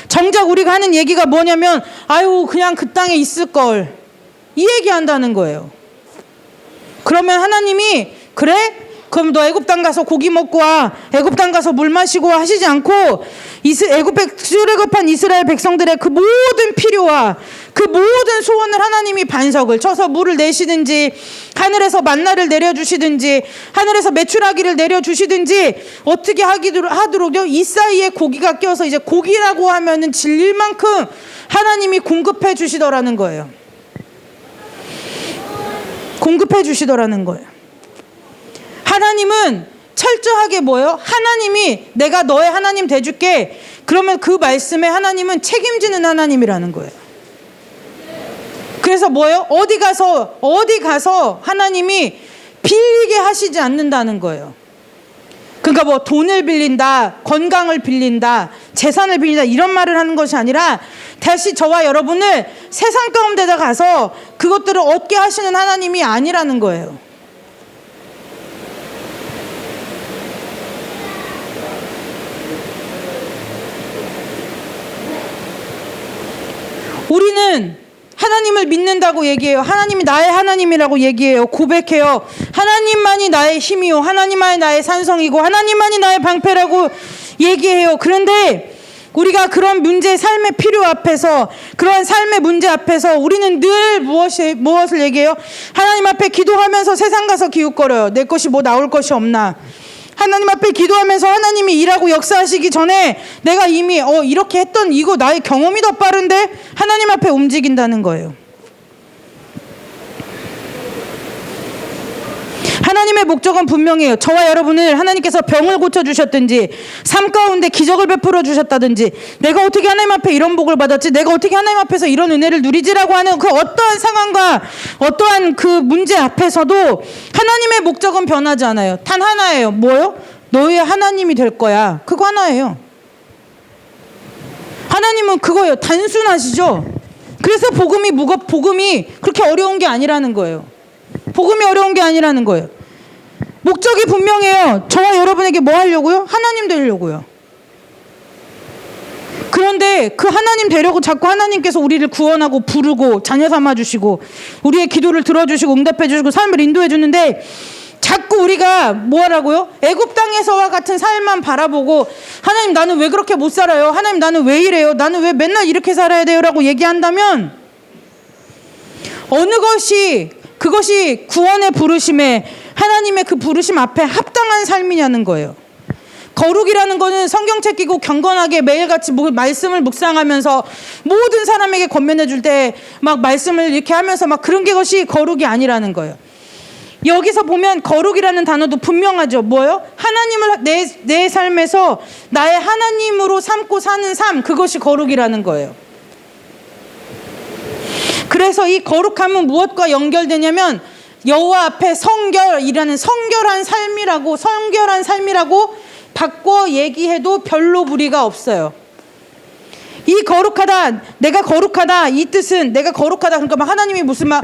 정작 우리가 하는 얘기가 뭐냐면, 아유 그냥 그 땅에 있을걸, 이 얘기한다는 거예요. 그러면 하나님이 그래? 그럼 너 애굽 땅 가서 고기 먹고 와, 애굽 땅 가서 물 마시고 와 하시지 않고, 출애굽한 이스라엘 백성들의 그 모든 필요와 그 모든 소원을 하나님이 반석을 쳐서 물을 내시든지, 하늘에서 만나를 내려주시든지, 하늘에서 메추라기를 내려주시든지 어떻게 하도록요, 이 사이에 고기가 껴서 이제 고기라고 하면은 질릴 만큼 하나님이 공급해 주시더라는 거예요. 공급해 주시더라는 거예요. 하나님은 철저하게 뭐예요? 하나님이 내가 너의 하나님 돼줄게. 그러면 그 말씀에 하나님은 책임지는 하나님이라는 거예요. 그래서 뭐예요? 어디 가서 하나님이 빌리게 하시지 않는다는 거예요. 그러니까 뭐 돈을 빌린다, 건강을 빌린다, 재산을 빌린다, 이런 말을 하는 것이 아니라 다시 저와 여러분을 세상 가운데다 가서 그것들을 얻게 하시는 하나님이 아니라는 거예요. 우리는 하나님을 믿는다고 얘기해요. 하나님이 나의 하나님이라고 얘기해요. 고백해요. 하나님만이 나의 힘이요, 하나님만이 나의 산성이고, 하나님만이 나의 방패라고 얘기해요. 그런데 우리가 그런 문제, 삶의 필요 앞에서, 그런 삶의 문제 앞에서 우리는 늘 무엇을 얘기해요? 하나님 앞에 기도하면서 세상 가서 기웃거려요. 내 것이 뭐 나올 것이 없나. 하나님 앞에 기도하면서 하나님이 일하고 역사하시기 전에 내가 이미 이렇게 했던 이거 나의 경험이 더 빠른데 하나님 앞에 움직인다는 거예요. 하나님의 목적은 분명해요. 저와 여러분을 하나님께서 병을 고쳐주셨든지, 삶 가운데 기적을 베풀어 주셨다든지, 내가 어떻게 하나님 앞에 이런 복을 받았지, 내가 어떻게 하나님 앞에서 이런 은혜를 누리지라고 하는 그 어떠한 상황과 어떠한 그 문제 앞에서도 하나님의 목적은 변하지 않아요. 단 하나예요. 뭐요? 너의 하나님이 될 거야. 그거 하나예요. 하나님은 그거예요. 단순하시죠? 그래서 복음이 그렇게 어려운 게 아니라는 거예요. 복음이 어려운 게 아니라는 거예요. 목적이 분명해요. 저와 여러분에게 뭐 하려고요? 하나님 되려고요. 그런데 그 하나님 되려고 자꾸 하나님께서 우리를 구원하고 부르고 자녀 삼아주시고 우리의 기도를 들어주시고 응답해주시고 삶을 인도해주는데, 자꾸 우리가 뭐 하라고요? 애굽 땅에서와 같은 삶만 바라보고, 하나님 나는 왜 그렇게 못 살아요? 하나님 나는 왜 이래요? 나는 왜 맨날 이렇게 살아야 돼요? 라고 얘기한다면, 어느 것이 그것이 구원의 부르심에, 하나님의 그 부르심 앞에 합당한 삶이냐는 거예요. 거룩이라는 거는 성경책 끼고 경건하게 매일같이 말씀을 묵상하면서 모든 사람에게 권면해 줄 때 막 말씀을 이렇게 하면서 막 그런 게 것이 거룩이 아니라는 거예요. 여기서 보면 거룩이라는 단어도 분명하죠. 뭐예요? 하나님을 내 삶에서 나의 하나님으로 삼고 사는 삶, 그것이 거룩이라는 거예요. 그래서 이 거룩함은 무엇과 연결되냐면 여호와 앞에 성결한 삶이라고 바꿔 얘기해도 별로 무리가 없어요. 이 거룩하다, 내가 거룩하다, 이 뜻은 내가 거룩하다, 그러니까 막 하나님이 무슨 막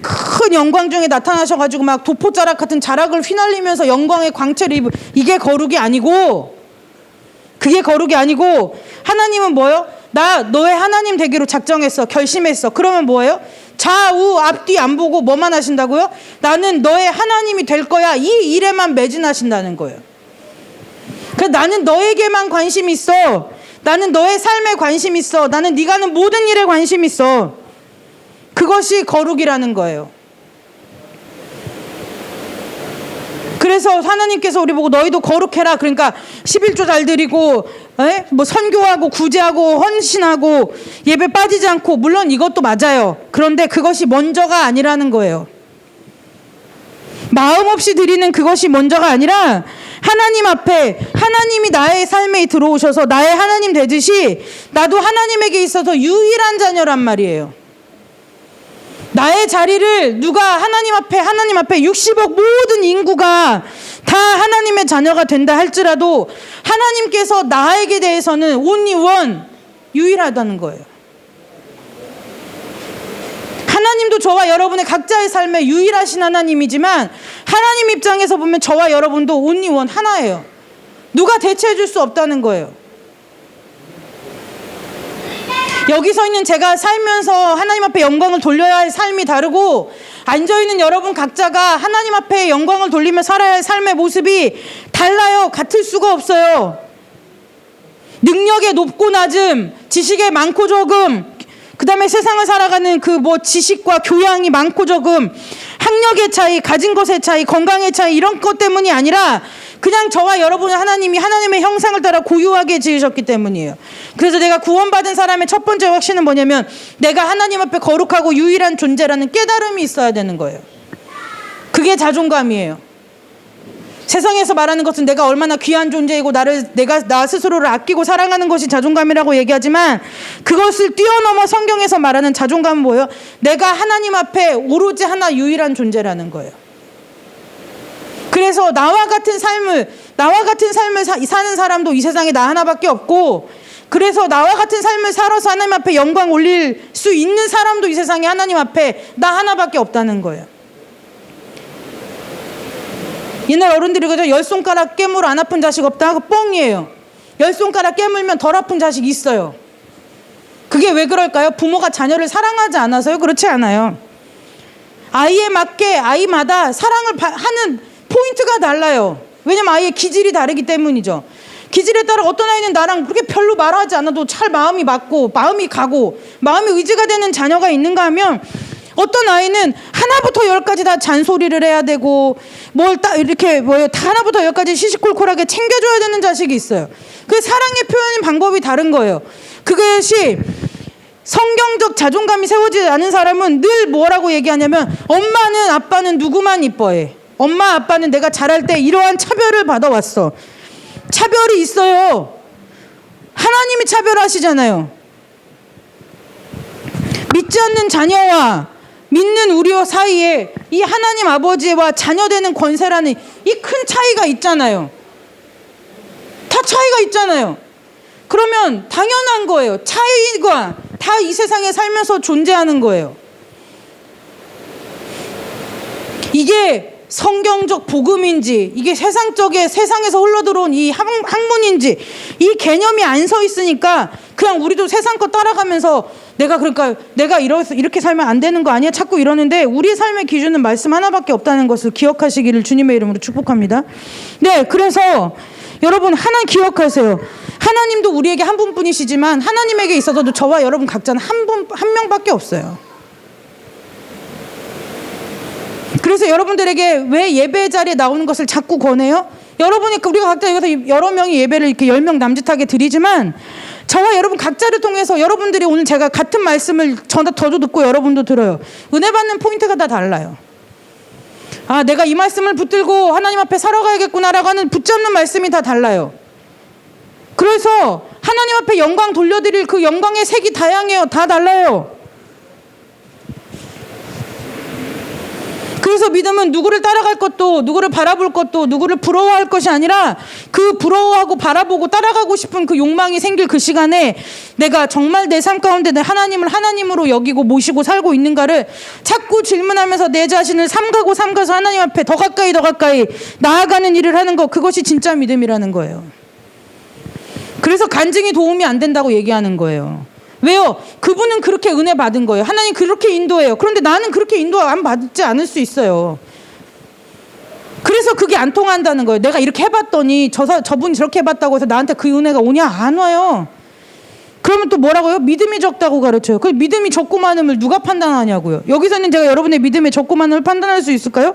큰 영광 중에 나타나셔가지고 막 도포자락 같은 자락을 휘날리면서 영광의 광채를 입은, 이게 거룩이 아니고, 그게 거룩이 아니고, 하나님은 뭐예요? 나 너의 하나님 되기로 작정했어, 결심했어. 그러면 뭐예요? 좌우 앞뒤 안 보고 뭐만 하신다고요? 나는 너의 하나님이 될 거야, 이 일에만 매진하신다는 거예요. 그래서 나는 너에게만 관심 있어, 나는 너의 삶에 관심 있어, 나는 네가 하는 모든 일에 관심 있어. 그것이 거룩이라는 거예요. 그래서 하나님께서 우리 보고 너희도 거룩해라, 그러니까 11조 잘 드리고 뭐 선교하고 구제하고 헌신하고 예배 빠지지 않고, 물론 이것도 맞아요. 그런데 그것이 먼저가 아니라는 거예요. 마음 없이 드리는 그것이 먼저가 아니라, 하나님 앞에 하나님이 나의 삶에 들어오셔서 나의 하나님 되듯이 나도 하나님에게 있어서 유일한 자녀란 말이에요. 나의 자리를 누가 하나님 앞에 60억 모든 인구가 다 하나님의 자녀가 된다 할지라도 하나님께서 나에게 대해서는 only one, 유일하다는 거예요. 하나님도 저와 여러분의 각자의 삶에 유일하신 하나님이지만 하나님 입장에서 보면 저와 여러분도 only one, 하나예요. 누가 대체해 줄 수 없다는 거예요. 여기 서 있는 제가 살면서 하나님 앞에 영광을 돌려야 할 삶이 다르고 앉아있는 여러분 각자가 하나님 앞에 영광을 돌리며 살아야 할 삶의 모습이 달라요. 같을 수가 없어요. 능력의 높고 낮음, 지식의 많고 적음, 그 다음에 세상을 살아가는 그 지식과 교양이 많고 적음, 학력의 차이, 가진 것의 차이, 건강의 차이, 이런 것 때문이 아니라 그냥 저와 여러분은 하나님이 하나님의 형상을 따라 고유하게 지으셨기 때문이에요. 그래서 내가 구원받은 사람의 첫 번째 확신은 뭐냐면 내가 하나님 앞에 거룩하고 유일한 존재라는 깨달음이 있어야 되는 거예요. 그게 자존감이에요. 세상에서 말하는 것은 내가 얼마나 귀한 존재이고 내가 나 스스로를 아끼고 사랑하는 것이 자존감이라고 얘기하지만 그것을 뛰어넘어 성경에서 말하는 자존감은 뭐예요? 내가 하나님 앞에 오로지 하나 유일한 존재라는 거예요. 그래서 나와 같은 삶을 사는 사람도 이 세상에 나 하나밖에 없고, 그래서 나와 같은 삶을 살아서 하나님 앞에 영광 올릴 수 있는 사람도 이 세상에 하나님 앞에 나 하나밖에 없다는 거예요. 옛날 어른들이 그죠? 10손가락 깨물 안 아픈 자식 없다? 그거 뻥이에요. 10손가락 깨물면 덜 아픈 자식 있어요. 그게 왜 그럴까요? 부모가 자녀를 사랑하지 않아서요? 그렇지 않아요. 아이에 맞게 아이마다 사랑을 하는 포인트가 달라요. 왜냐면 아이의 기질이 다르기 때문이죠. 기질에 따라 어떤 아이는 나랑 그렇게 별로 말하지 않아도 잘 마음이 맞고 마음이 가고 마음이 의지가 되는 자녀가 있는가 하면 어떤 아이는 하나부터 열까지 다 잔소리를 해야 되고 다 하나부터 열까지 시시콜콜하게 챙겨줘야 되는 자식이 있어요. 그 사랑의 표현 방법이 다른 거예요. 그것이 성경적 자존감이 세워지지 않은 사람은 늘 뭐라고 얘기하냐면 엄마는 아빠는 누구만 이뻐해. 엄마 아빠는 내가 자랄 때 이러한 차별을 받아왔어. 차별이 있어요. 하나님이 차별하시잖아요. 믿지 않는 자녀와 믿는 우리와 사이에 이 하나님 아버지와 자녀되는 권세라는 이 큰 차이가 있잖아요. 다 차이가 있잖아요. 그러면 당연한 거예요. 차이가 다 이 세상에 살면서 존재하는 거예요. 이게 성경적 복음인지 이게 세상에서 흘러들어온 이 학문인지 이 개념이 안 서 있으니까 그냥 우리도 세상 거 따라가면서 내가 이렇게 살면 안 되는 거 아니야? 자꾸 이러는데 우리의 삶의 기준은 말씀 하나밖에 없다는 것을 기억하시기를 주님의 이름으로 축복합니다. 네, 그래서 여러분 하나 기억하세요. 하나님도 우리에게 한 분뿐이시지만 하나님에게 있어서도 저와 여러분 각자는 한 명밖에 없어요. 그래서 여러분들에게 왜 예배 자리에 나오는 것을 자꾸 권해요? 우리가 각자 여기서 여러 명이 예배를 이렇게 10명 남짓하게 드리지만 저와 여러분 각자를 통해서 여러분들이 오늘 제가 같은 말씀을 저도 듣고 여러분도 들어요. 은혜 받는 포인트가 다 달라요. 아, 내가 이 말씀을 붙들고 하나님 앞에 살아가야겠구나라고 하는 붙잡는 말씀이 다 달라요. 그래서 하나님 앞에 영광 돌려드릴 그 영광의 색이 다양해요. 다 달라요. 그래서 믿음은 누구를 따라갈 것도 누구를 바라볼 것도 누구를 부러워할 것이 아니라 그 부러워하고 바라보고 따라가고 싶은 그 욕망이 생길 그 시간에 내가 정말 내 삶 가운데 내 하나님을 하나님으로 여기고 모시고 살고 있는가를 자꾸 질문하면서 내 자신을 삼가서 하나님 앞에 더 가까이 나아가는 일을 하는 것, 그것이 진짜 믿음이라는 거예요. 그래서 간증이 도움이 안 된다고 얘기하는 거예요. 왜요? 그분은 그렇게 은혜 받은 거예요. 하나님 그렇게 인도해요. 그런데 나는 그렇게 인도 안 받지 않을 수 있어요. 그래서 그게 안 통한다는 거예요. 내가 이렇게 해봤더니 저분이 저렇게 해봤다고 해서 나한테 그 은혜가 오냐? 안 와요. 그러면 또 뭐라고요? 믿음이 적다고 가르쳐요. 그 믿음이 적고 많음을 누가 판단하냐고요. 여기서는 제가 여러분의 믿음의 적고 많음을 판단할 수 있을까요?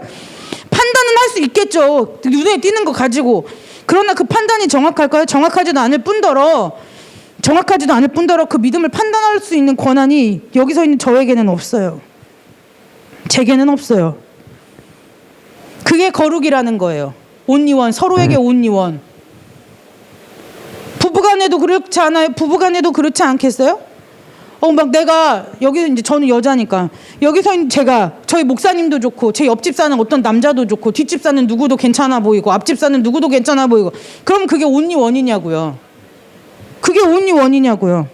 판단은 할 수 있겠죠. 눈에 띄는 거 가지고. 그러나 그 판단이 정확할까요? 정확하지도 않을 뿐더러 그 믿음을 판단할 수 있는 권한이 여기서 있는 저에게는 없어요. 제게는 없어요. 그게 거룩이라는 거예요. 온리원, 서로에게 온리원. 부부간에도 그렇지 않아요? 부부간에도 그렇지 않겠어요? 막 내가 여기서 이제 저는 여자니까 여기서 제가 저희 목사님도 좋고 제 옆집 사는 어떤 남자도 좋고 뒷집 사는 누구도 괜찮아 보이고 앞집 사는 누구도 괜찮아 보이고 그럼 그게 온리 원이냐고요. 그게 온리 원이냐고요.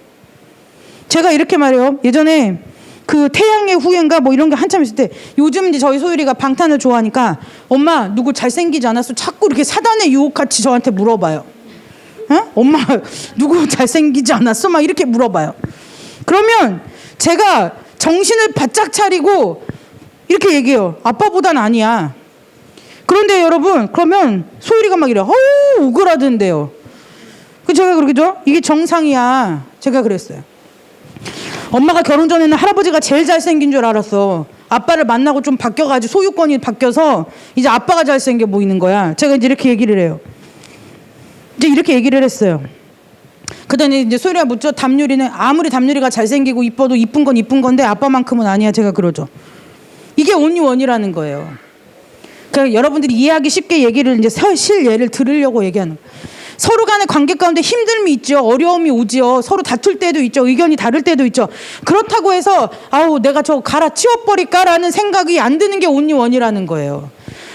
제가 이렇게 말해요. 예전에 그 태양의 후예인가 뭐 이런 게 한참 있을 때 요즘 이제 저희 소율이가 방탄을 좋아하니까 엄마 누구 잘생기지 않았어? 자꾸 이렇게 사단의 유혹같이 저한테 물어봐요. 어? 엄마 누구 잘생기지 않았어? 막 이렇게 물어봐요. 그러면 제가 정신을 바짝 차리고 이렇게 얘기해요. 아빠보단 아니야. 그런데 여러분 그러면 소율이가 막 이래요. 오그라든대요. 제가 그러겠죠? 이게 정상이야. 제가 그랬어요. 엄마가 결혼 전에는 할아버지가 제일 잘생긴 줄 알았어. 아빠를 만나고 좀 바뀌어가지고 소유권이 바뀌어서 이제 아빠가 잘생겨 보이는 거야. 제가 이제 이렇게 얘기를 해요. 이제 이렇게 얘기를 했어요. 그다음에 이제 소율이가 묻죠. 담유리는 아무리 담유리가 잘생기고 이뻐도 이쁜 건 이쁜 건데 아빠만큼은 아니야. 제가 그러죠. 이게 온리 원이라는 거예요. 그러니까 여러분들이 이해하기 쉽게 얘기를 이제 실예를 들으려고 얘기하는 거예요. 서로 간의 관계 가운데 힘듦이 있죠. 어려움이 오지요. 서로 다툴 때도 있죠. 의견이 다를 때도 있죠. 그렇다고 해서 내가 저거 갈아치워버릴까라는 생각이 안 드는 게 온리 원이라는 거예요.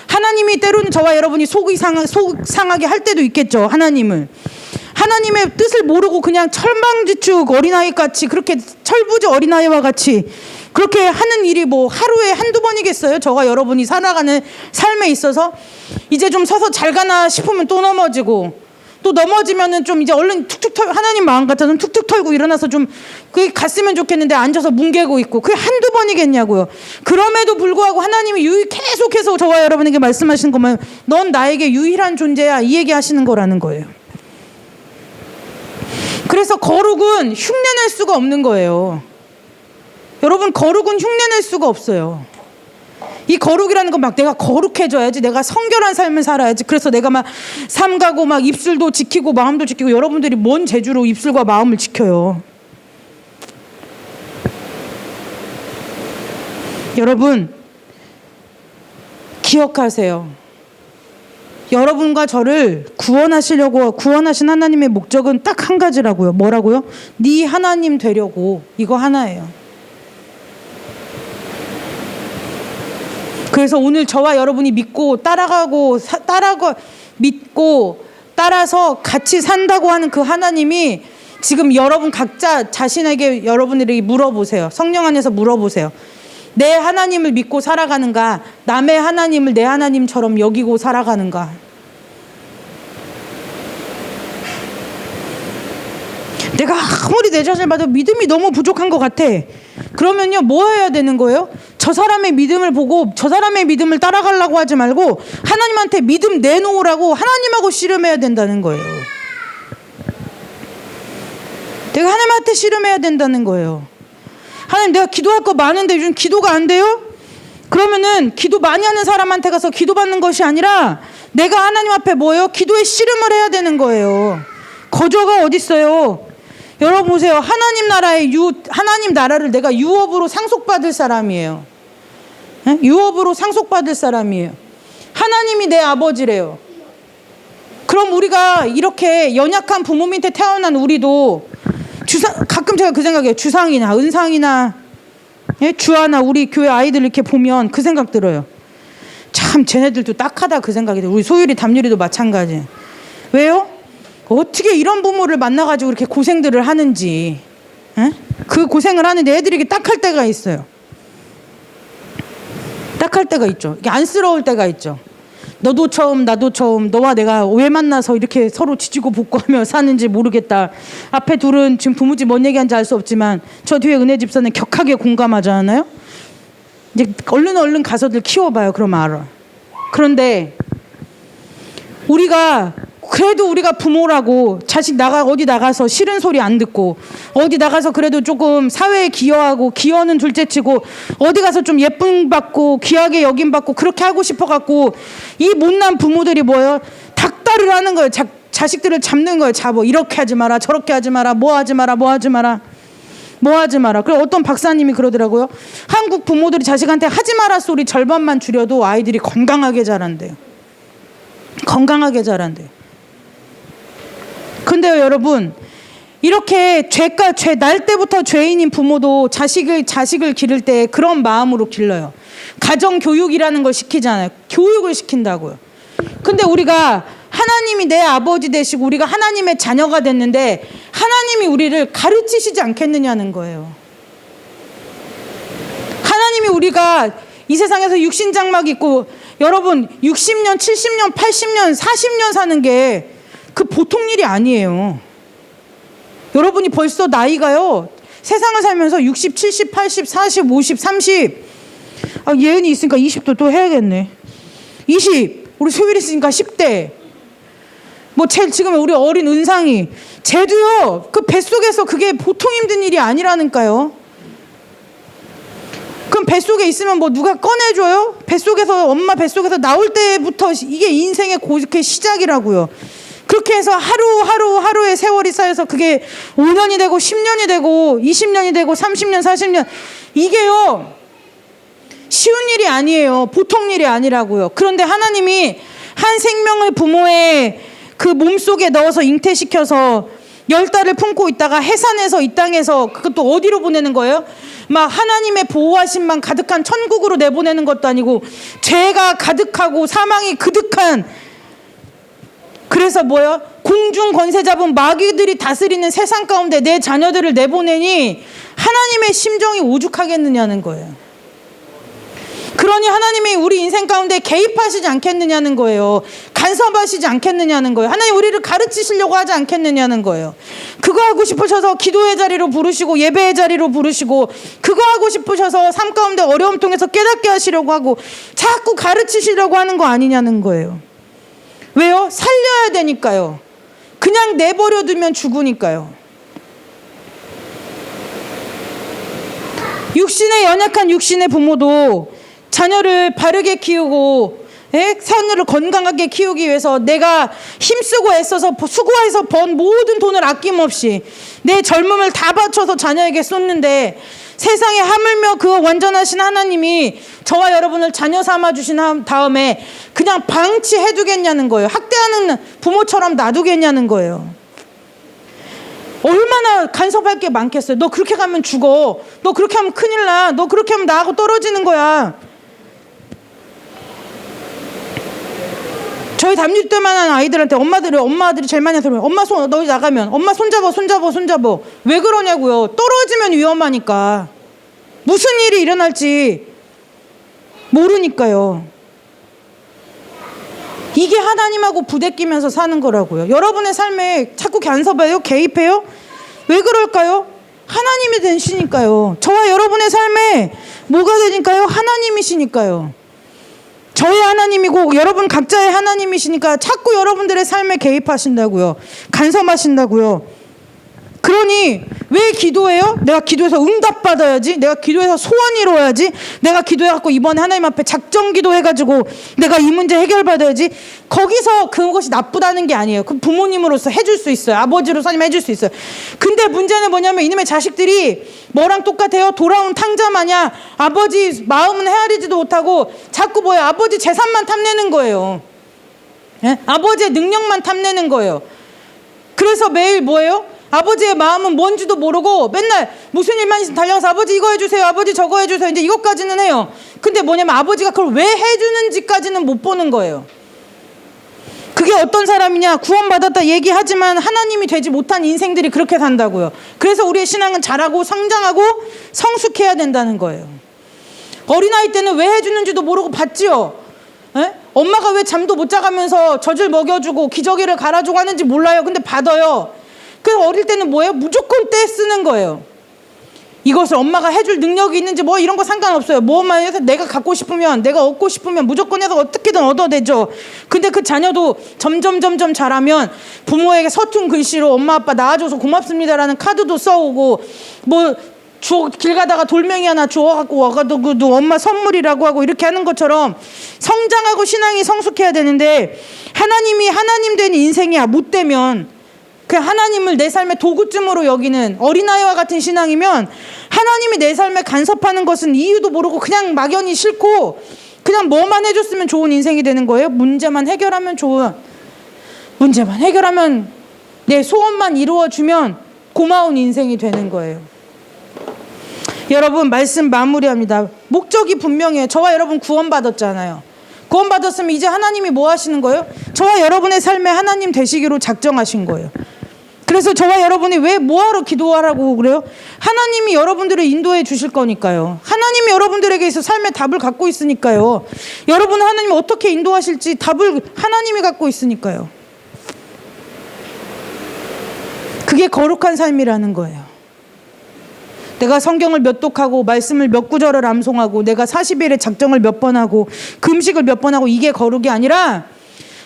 하나님이 때로는 저와 여러분이 속 상하게 할 때도 있겠죠. 하나님의 뜻을 모르고 그냥 철망지축 어린아이같이 그렇게 철부지 어린아이와 같이 그렇게 하는 일이 뭐 하루에 한두 번이겠어요? 저와 여러분이 살아가는 삶에 있어서 이제 좀 서서 잘 가나 싶으면 또 넘어지고 또 넘어지면은 좀 이제 얼른 툭툭 털 하나님 마음 같아서는 툭툭 털고 일어나서 좀 그게 갔으면 좋겠는데 앉아서 뭉개고 있고 그게 한두 번이겠냐고요. 그럼에도 불구하고 하나님이 계속해서 저와 여러분에게 말씀하시는 것만 넌 나에게 유일한 존재야 이 얘기 하시는 거라는 거예요. 그래서 거룩은 흉내낼 수가 없는 거예요. 여러분 거룩은 흉내낼 수가 없어요. 이 거룩이라는 건 막 내가 거룩해져야지 내가 성결한 삶을 살아야지 그래서 내가 막 삼가고 막 입술도 지키고 마음도 지키고 여러분들이 뭔 재주로 입술과 마음을 지켜요. 여러분 기억하세요. 여러분과 저를 구원하신 하나님의 목적은 딱 한 가지라고요. 뭐라고요? 네 하나님 되려고 이거 하나예요. 그래서 오늘 저와 여러분이 믿고 믿고 따라서 같이 산다고 하는 그 하나님이 지금 여러분 각자 자신에게 여러분들이 물어보세요. 성령 안에서 물어보세요. 내 하나님을 믿고 살아가는가? 남의 하나님을 내 하나님처럼 여기고 살아가는가? 내가 아무리 내 자신을 봐도 믿음이 너무 부족한 것 같아. 그러면요 뭐 해야 되는 거예요? 저 사람의 믿음을 보고 저 사람의 믿음을 따라가려고 하지 말고 하나님한테 믿음 내놓으라고 하나님하고 씨름해야 된다는 거예요. 내가 하나님한테 씨름해야 된다는 거예요. 하나님 내가 기도할 거 많은데 요즘 기도가 안 돼요? 그러면은 기도 많이 하는 사람한테 가서 기도받는 것이 아니라 내가 하나님 앞에 뭐예요? 기도에 씨름을 해야 되는 거예요. 거저가 어딨어요? 여러분 보세요. 하나님 나라를 내가 유업으로 상속받을 사람이에요. 에? 유업으로 상속받을 사람이에요. 하나님이 내 아버지래요. 그럼 우리가 이렇게 연약한 부모 밑에 태어난 우리도 가끔 제가 그 생각해요. 주상이나 은상이나 주하나 우리 교회 아이들 이렇게 보면 그 생각 들어요. 참 쟤네들도 딱하다 그 생각이 들어요. 우리 소율이 담유리도 마찬가지. 왜요? 어떻게 이런 부모를 만나가지고 이렇게 고생들을 하는지. 에? 그 고생을 하는데 애들이 딱할 때가 있어요. 딱할 때가 있죠. 이게 안쓰러울 때가 있죠. 너도 처음 나도 처음 너와 내가 왜 만나서 이렇게 서로 지지고 볶고하며 사는지 모르겠다. 앞에 둘은 지금 도무지 뭔 얘기하는지 알 수 없지만 저 뒤에 은혜 집사는 격하게 공감하잖아요. 이제 얼른 가서들 키워봐요. 그럼 알아. 그런데 그래도 우리가 부모라고 자식 어디 나가서 싫은 소리 안 듣고 어디 나가서 그래도 조금 사회에 기여하고 기여는 둘째치고 어디 가서 좀 예쁨 받고 귀하게 여김 받고 그렇게 하고 싶어 갖고 이 못난 부모들이 뭐예요? 닥달을 하는 거예요. 자식들을 잡는 거예요. 잡어. 이렇게 하지 마라 저렇게 하지 마라 뭐 하지 마라. 그리고 어떤 박사님이 그러더라고요. 한국 부모들이 자식한테 하지 마라 소리 절반만 줄여도 아이들이 건강하게 자란대요. 근데요 여러분 이렇게 죄 날 때부터 죄인인 부모도 자식을 기를 때 그런 마음으로 길러요. 가정 교육이라는 걸 시키잖아요. 교육을 시킨다고요. 근데 우리가 하나님이 내 아버지 되시고 우리가 하나님의 자녀가 됐는데 하나님이 우리를 가르치시지 않겠느냐는 거예요. 하나님이 우리가 이 세상에서 육신장막 있고 여러분 60년, 70년, 80년, 40년 사는 게 그 보통 일이 아니에요. 여러분이 벌써 나이가요. 세상을 살면서 60, 70, 80, 40, 50, 30. 예은이 있으니까 20도 또 해야겠네. 20. 우리 소율이 있으니까 10대. 뭐 지금 우리 어린 은상이. 쟤도요. 그 뱃속에서 그게 보통 힘든 일이 아니라니까요. 그럼 뱃속에 있으면 뭐 누가 꺼내줘요? 엄마 뱃속에서 나올 때부터 이게 인생의 고집의 시작이라고요. 그렇게 해서 하루의 세월이 쌓여서 그게 5년이 되고 10년이 되고 20년이 되고 30년, 40년. 이게요. 쉬운 일이 아니에요. 보통 일이 아니라고요. 그런데 하나님이 한 생명을 부모의 그 몸속에 넣어서 잉태시켜서 10달을 품고 있다가 해산해서 이 땅에서 그것도 어디로 보내는 거예요? 막 하나님의 보호하심만 가득한 천국으로 내보내는 것도 아니고 죄가 가득하고 사망이 그득한 그래서 뭐요? 공중 권세 잡은 마귀들이 다스리는 세상 가운데 내 자녀들을 내보내니 하나님의 심정이 오죽하겠느냐는 거예요. 그러니 하나님이 우리 인생 가운데 개입하시지 않겠느냐는 거예요. 간섭하시지 않겠느냐는 거예요. 하나님 우리를 가르치시려고 하지 않겠느냐는 거예요. 그거 하고 싶으셔서 기도의 자리로 부르시고 예배의 자리로 부르시고 그거 하고 싶으셔서 삶 가운데 어려움 통해서 깨닫게 하시려고 하고 자꾸 가르치시려고 하는 거 아니냐는 거예요. 왜요? 살려야 되니까요. 그냥 내버려 두면 죽으니까요. 연약한 육신의 부모도 자녀를 바르게 키우고 자녀를 건강하게 키우기 위해서 내가 힘쓰고 애써서 수고해서 번 모든 돈을 아낌없이 내 젊음을 다 바쳐서 자녀에게 쏟는데 세상에 하물며 그 완전하신 하나님이 저와 여러분을 자녀 삼아 주신 다음에 그냥 방치해 두겠냐는 거예요. 학대하는 부모처럼 놔두겠냐는 거예요. 얼마나 간섭할 게 많겠어요. 너 그렇게 가면 죽어. 너 그렇게 하면 큰일 나. 너 그렇게 하면 나하고 떨어지는 거야. 저희 담임 때만한 아이들한테 엄마 아들이 제일 많이 하는 소리 엄마 너 나가면 엄마 손잡아. 왜 그러냐고요. 떨어지면 위험하니까. 무슨 일이 일어날지 모르니까요. 이게 하나님하고 부대끼면서 사는 거라고요. 여러분의 삶에 자꾸 간섭해요? 개입해요? 왜 그럴까요? 하나님이 되시니까요. 저와 여러분의 삶에 뭐가 되니까요? 하나님이시니까요. 저의 하나님이고 여러분 각자의 하나님이시니까 자꾸 여러분들의 삶에 개입하신다고요. 간섭하신다고요. 그러니 왜 기도해요? 내가 기도해서 응답받아야지. 내가 기도해서 소원 이루어야지. 내가 기도해갖고 이번에 하나님 앞에 작정 기도해가지고 내가 이 문제 해결받아야지. 거기서 그것이 나쁘다는 게 아니에요. 그 부모님으로서 해줄 수 있어요. 아버지로서 하나님 해줄 수 있어요. 근데 문제는 뭐냐면 이놈의 자식들이 뭐랑 똑같아요? 돌아온 탕자 마냥 아버지 마음은 헤아리지도 못하고 자꾸 뭐예요? 아버지 재산만 탐내는 거예요. 예? 아버지의 능력만 탐내는 거예요. 그래서 매일 뭐예요? 아버지의 마음은 뭔지도 모르고 맨날 무슨 일만 있으면 달려가서 아버지 이거 해주세요. 아버지 저거 해주세요. 이제 이것까지는 해요. 근데 뭐냐면 아버지가 그걸 왜 해주는지까지는 못 보는 거예요. 그게 어떤 사람이냐? 구원받았다 얘기하지만 하나님이 되지 못한 인생들이 그렇게 산다고요. 그래서 우리의 신앙은 자라고 성장하고 성숙해야 된다는 거예요. 어린아이 때는 왜 해주는지도 모르고 받지요. 에? 엄마가 왜 잠도 못 자가면서 젖을 먹여주고 기저귀를 갈아주고 하는지 몰라요. 근데 받아요. 그래서 어릴 때는 뭐예요? 무조건 떼 쓰는 거예요. 이것을 엄마가 해줄 능력이 있는지 뭐 이런 거 상관없어요. 뭐만 해서 내가 갖고 싶으면 내가 얻고 싶으면 무조건 해서 어떻게든 얻어내죠. 근데 그 자녀도 점점 자라면 부모에게 서툰 글씨로 엄마 아빠 낳아줘서 고맙습니다라는 카드도 써오고 뭐 길 가다가 돌멩이 하나 주워갖고 와가지고 엄마 선물이라고 하고 이렇게 하는 것처럼 성장하고 신앙이 성숙해야 되는데 하나님이 하나님 된 인생이야 못 되면 그 하나님을 내 삶의 도구쯤으로 여기는 어린아이와 같은 신앙이면 하나님이 내 삶에 간섭하는 것은 이유도 모르고 그냥 막연히 싫고 그냥 뭐만 해줬으면 좋은 인생이 되는 거예요. 문제만 해결하면 좋은 문제만 해결하면 내 소원만 이루어주면 고마운 인생이 되는 거예요. 여러분, 말씀 마무리합니다. 목적이 분명해요. 저와 여러분 구원받았잖아요. 구원받았으면 이제 하나님이 뭐 하시는 거예요? 저와 여러분의 삶에 하나님 되시기로 작정하신 거예요. 그래서 저와 여러분이 왜 뭐하러 기도하라고 그래요? 하나님이 여러분들을 인도해 주실 거니까요. 하나님이 여러분들에게서 삶의 답을 갖고 있으니까요. 여러분은 하나님 어떻게 인도하실지 답을 하나님이 갖고 있으니까요. 그게 거룩한 삶이라는 거예요. 내가 성경을 몇 독하고 말씀을 몇 구절을 암송하고 내가 40일에 작정을 몇 번 하고 금식을 몇 번 하고 이게 거룩이 아니라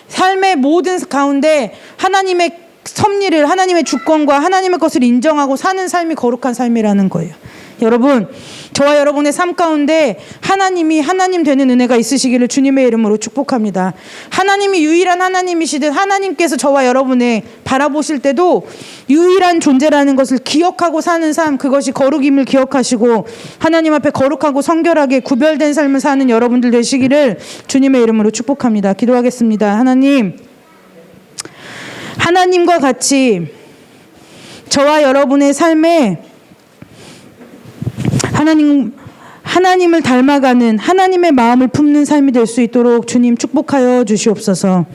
삶의 모든 가운데 하나님의 섭리를, 하나님의 주권과 하나님의 것을 인정하고 사는 삶이 거룩한 삶이라는 거예요. 여러분, 저와 여러분의 삶 가운데 하나님이 하나님 되는 은혜가 있으시기를 주님의 이름으로 축복합니다. 하나님이 유일한 하나님이시듯 하나님께서 저와 여러분의 바라보실 때도 유일한 존재라는 것을 기억하고 사는 삶, 그것이 거룩임을 기억하시고 하나님 앞에 거룩하고 성결하게 구별된 삶을 사는 여러분들 되시기를 주님의 이름으로 축복합니다. 기도하겠습니다. 하나님과 같이 저와 여러분의 삶에 하나님을 닮아가는 하나님의 마음을 품는 삶이 될 수 있도록 주님 축복하여 주시옵소서.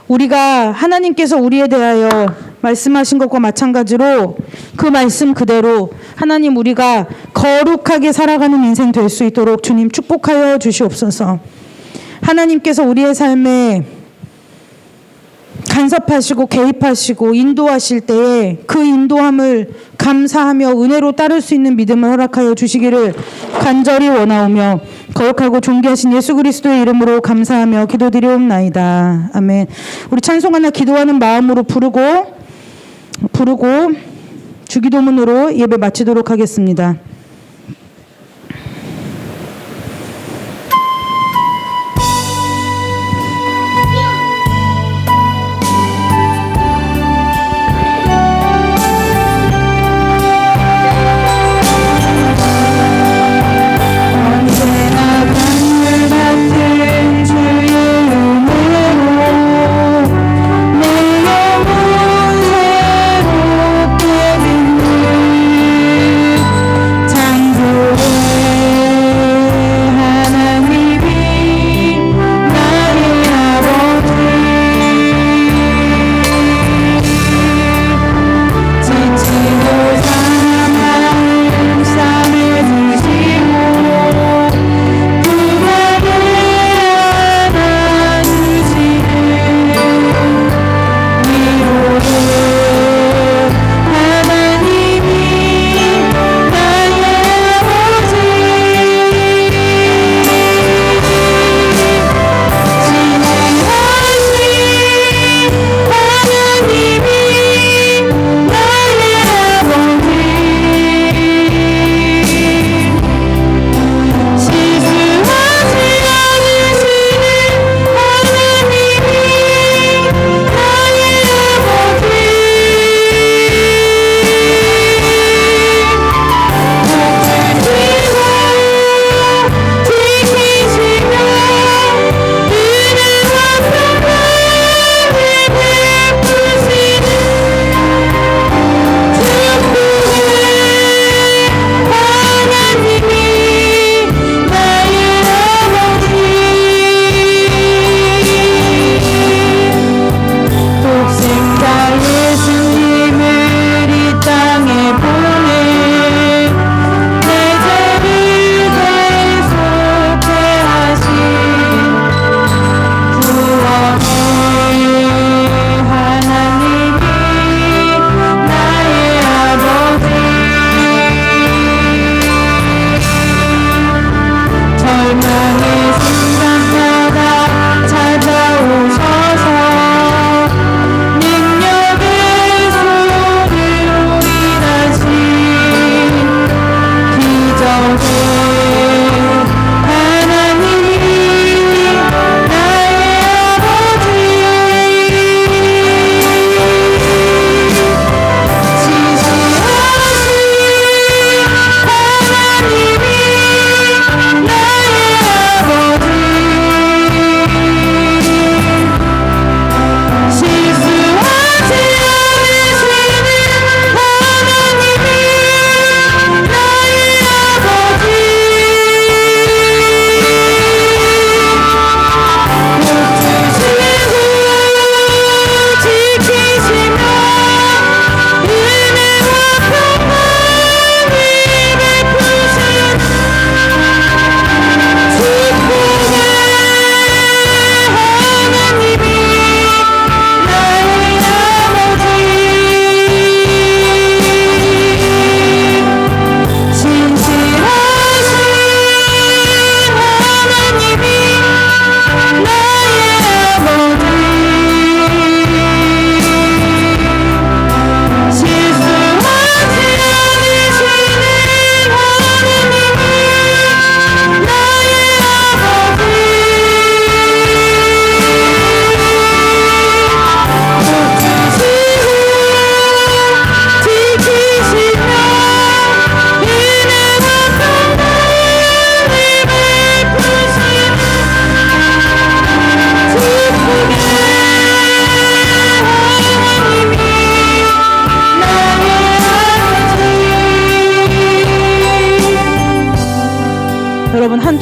우리가 하나님께서 우리에 대하여 말씀하신 것과 마찬가지로 그 말씀 그대로 하나님 우리가 거룩하게 살아가는 인생 될 수 있도록 주님 축복하여 주시옵소서. 하나님께서 우리의 삶에 간섭하시고 개입하시고 인도하실 때에 그 인도함을 감사하며 은혜로 따를 수 있는 믿음을 허락하여 주시기를 간절히 원하오며 거룩하고 존귀하신 예수 그리스도의 이름으로 감사하며 기도드리옵나이다. 아멘. 우리 찬송하나 기도하는 마음으로 부르고 주기도문으로 예배 마치도록 하겠습니다.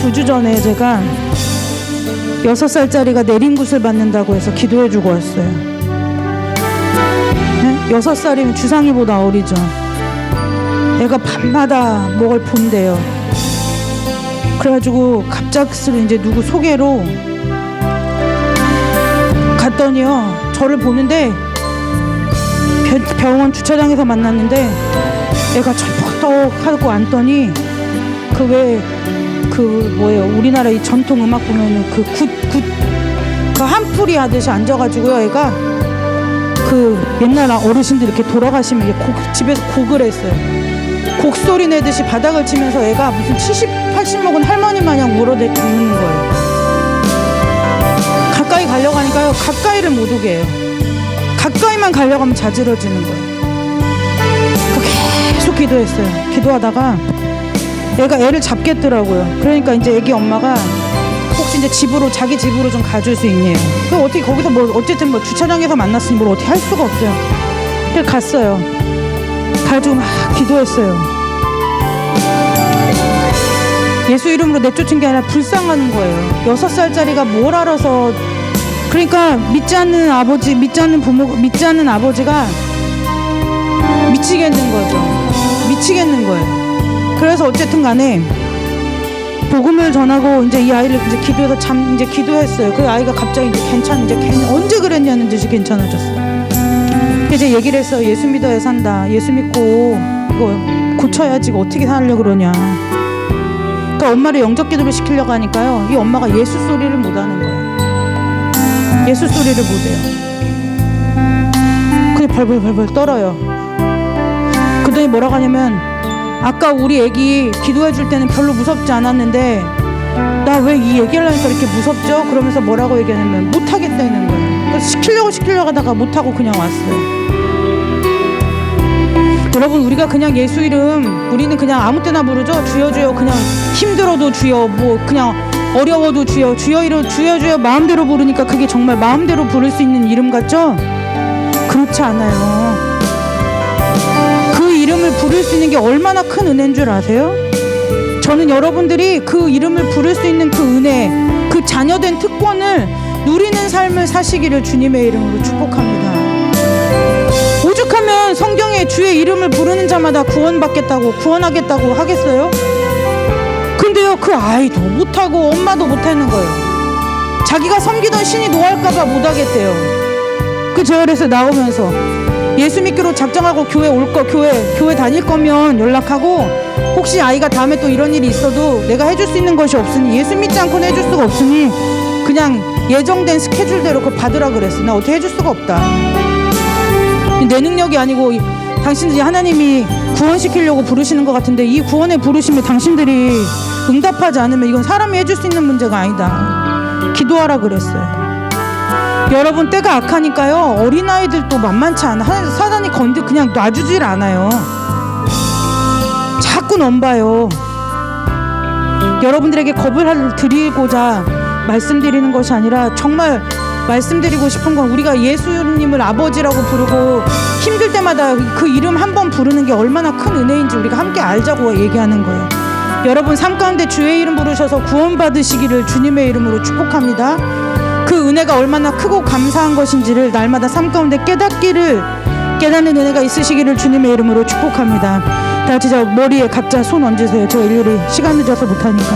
2주 전에 제가 6살짜리가 내림굿을 받는다고 해서 기도해주고 왔어요. 네? 6살이면 주상이보다 어리죠. 애가 밤마다 목을 본대요. 그래가지고 갑작스레 이제 누구 소개로 갔더니요, 저를 보는데 병원 주차장에서 만났는데 애가 철퍽떡 하고 앉더니 우리나라 이 전통 음악 보면은 그 한풀이 하듯이 앉아가지고요, 애가 옛날 어르신들 이렇게 돌아가시면 집에서 곡을 했어요. 곡소리 내듯이 바닥을 치면서 애가 무슨 70, 80 먹은 할머니 마냥 울어대고 있는 거예요. 가까이 가려고 하니까요, 가까이를 못 오게 해요. 가까이만 가려고 하면 자지러지는 거예요. 계속 기도했어요. 기도하다가 애가 애를 잡겠더라고요. 그러니까 이제 애기 엄마가 혹시 이제 자기 집으로 좀 가줄 수 있냐요. 그 어떻게 거기서 어쨌든 주차장에서 만났으니 뭘 어떻게 할 수가 없어요. 그래서 갔어요. 가지고 막 기도했어요. 예수 이름으로 내쫓은 게 아니라 불쌍한 거예요. 6살짜리가 뭘 알아서. 그러니까 믿지 않는 아버지, 믿지 않는 부모, 믿지 않는 아버지가 미치겠는 거죠. 미치겠는 거예요. 그래서 어쨌든 간에 복음을 전하고 이제 이 아이를 이제 기도해서 이제 기도했어요. 그 아이가 갑자기 이제 언제 그랬냐는 듯이 괜찮아졌어요. 이제 얘기를 했어요. 예수 믿어야 산다. 예수 믿고 이거 고쳐야지 이거 어떻게 살려고 그러냐. 그러니까 엄마를 영접 기도를 시키려고 하니까요, 이 엄마가 예수 소리를 못 하는 거예요. 예수 소리를 못 해요. 그냥 벌벌벌벌 떨어요. 그러더니 뭐라고 하냐면, 아까 우리 애기 기도해 줄 때는 별로 무섭지 않았는데 나 왜 이 얘기를 하니까 이렇게 무섭죠? 그러면서 뭐라고 얘기하냐면 못하겠다는 거예요. 그래서 시키려고 하다가 못하고 그냥 왔어요. 여러분, 우리가 그냥 예수 이름 우리는 그냥 아무 때나 부르죠. 주여 주여, 그냥 힘들어도 주여, 그냥 어려워도 주여, 주여 이름 주여 주여 마음대로 부르니까 그게 정말 마음대로 부를 수 있는 이름 같죠? 그렇지 않아요. 그 이름을 부를 수 있는 게 얼마나 큰 은혜인 줄 아세요? 저는 여러분들이 그 이름을 부를 수 있는 그 은혜, 그 자녀된 특권을 누리는 삶을 사시기를 주님의 이름으로 축복합니다. 오죽하면 성경에 주의 이름을 부르는 자마다 구원하겠다고 하겠어요? 근데요, 그 아이도 못하고 엄마도 못하는 거예요. 자기가 섬기던 신이 노할까봐 못하겠대요. 제가 그래서 나오면서 예수 믿기로 작정하고 교회 교회 다닐 거면 연락하고, 혹시 아이가 다음에 또 이런 일이 있어도 내가 해줄 수 있는 것이 없으니, 예수 믿지 않고는 해줄 수가 없으니 그냥 예정된 스케줄대로 그걸 받으라 그랬어. 나 어떻게 해줄 수가 없다. 내 능력이 아니고 당신들이 하나님이 구원시키려고 부르시는 것 같은데, 이 구원에 부르심에 당신들이 응답하지 않으면 이건 사람이 해줄 수 있는 문제가 아니다. 기도하라 그랬어요. 여러분, 때가 악하니까요, 어린아이들도 만만치 않아. 사단이 그냥 놔주질 않아요. 자꾸 넘봐요. 여러분들에게 겁을 드리고자 말씀드리는 것이 아니라, 정말 말씀드리고 싶은 건, 우리가 예수님을 아버지라고 부르고 힘들 때마다 그 이름 한 번 부르는 게 얼마나 큰 은혜인지 우리가 함께 알자고 얘기하는 거예요. 여러분, 삶 가운데 주의 이름 부르셔서 구원받으시기를 주님의 이름으로 축복합니다. 그 은혜가 얼마나 크고 감사한 것인지를 날마다 삶 가운데 깨닫는 은혜가 있으시기를 주님의 이름으로 축복합니다. 다 같이 저 머리에 각자 손 얹으세요. 제가 일일이 시간 늦어서 못하니까.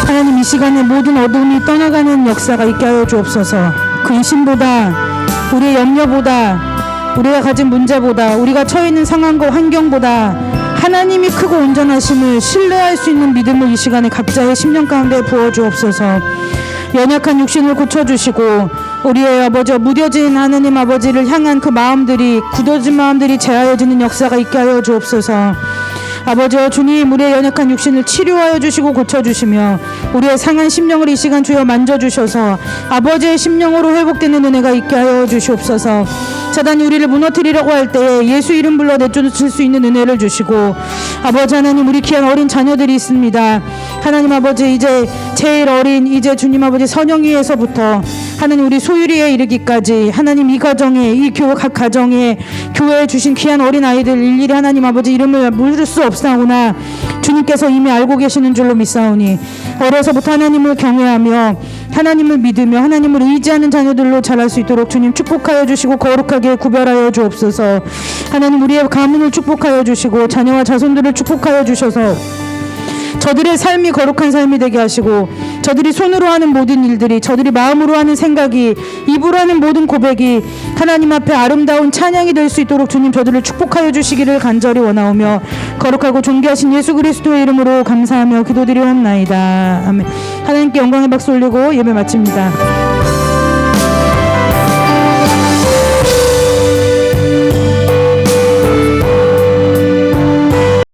하나님, 이 시간에 모든 어둠이 떠나가는 역사가 있게 하여 주옵소서. 근심보다, 우리의 염려보다, 우리가 가진 문제보다, 우리가 처해 있는 상황과 환경보다 하나님이 크고 온전하심을 신뢰할 수 있는 믿음을 이 시간에 각자의 심령 가운데 부어 주옵소서. 연약한 육신을 고쳐주시고, 우리의 아버지와 무뎌진 하나님 아버지를 향한 그 마음들이, 굳어진 마음들이 재하여지는 역사가 있게 하여 주옵소서. 아버지와 주님, 우리의 연약한 육신을 치료하여 주시고 고쳐주시며, 우리의 상한 심령을 이 시간 주여 만져주셔서 아버지의 심령으로 회복되는 은혜가 있게 하여 주시옵소서. 사단이 우리를 무너뜨리려고 할 때에 예수 이름 불러 내쫓을 수 있는 은혜를 주시고, 아버지 하나님, 우리 귀한 어린 자녀들이 있습니다. 하나님 아버지, 이제 제일 어린 이제 주님 아버지 선영이에서부터 하나님 우리 소유리에 이르기까지, 하나님 이 가정에, 이 각 가정에 교회에 주신 귀한 어린 아이들 일일이 하나님 아버지 이름을 물을 수 없사오나, 주님께서 이미 알고 계시는 줄로 믿사오니 어려서부터 하나님을 경외하며 하나님을 믿으며 하나님을 의지하는 자녀들로 자랄 수 있도록 주님 축복하여 주시고 거룩하게 구별하여 주옵소서. 하나님 우리의 가문을 축복하여 주시고 자녀와 자손들을 축복하여 주셔서 저들의 삶이 거룩한 삶이 되게 하시고 저들이 손으로 하는 모든 일들이 저들이 마음으로 하는 생각이 입으로 하는 모든 고백이 하나님 앞에 아름다운 찬양이 될 수 있도록 주님 저들을 축복하여 주시기를 간절히 원하오며 거룩하고 존귀하신 예수 그리스도의 이름으로 감사하며 기도드리옵나이다. 아멘. 하나님께 영광의 박수 올리고 예배 마칩니다.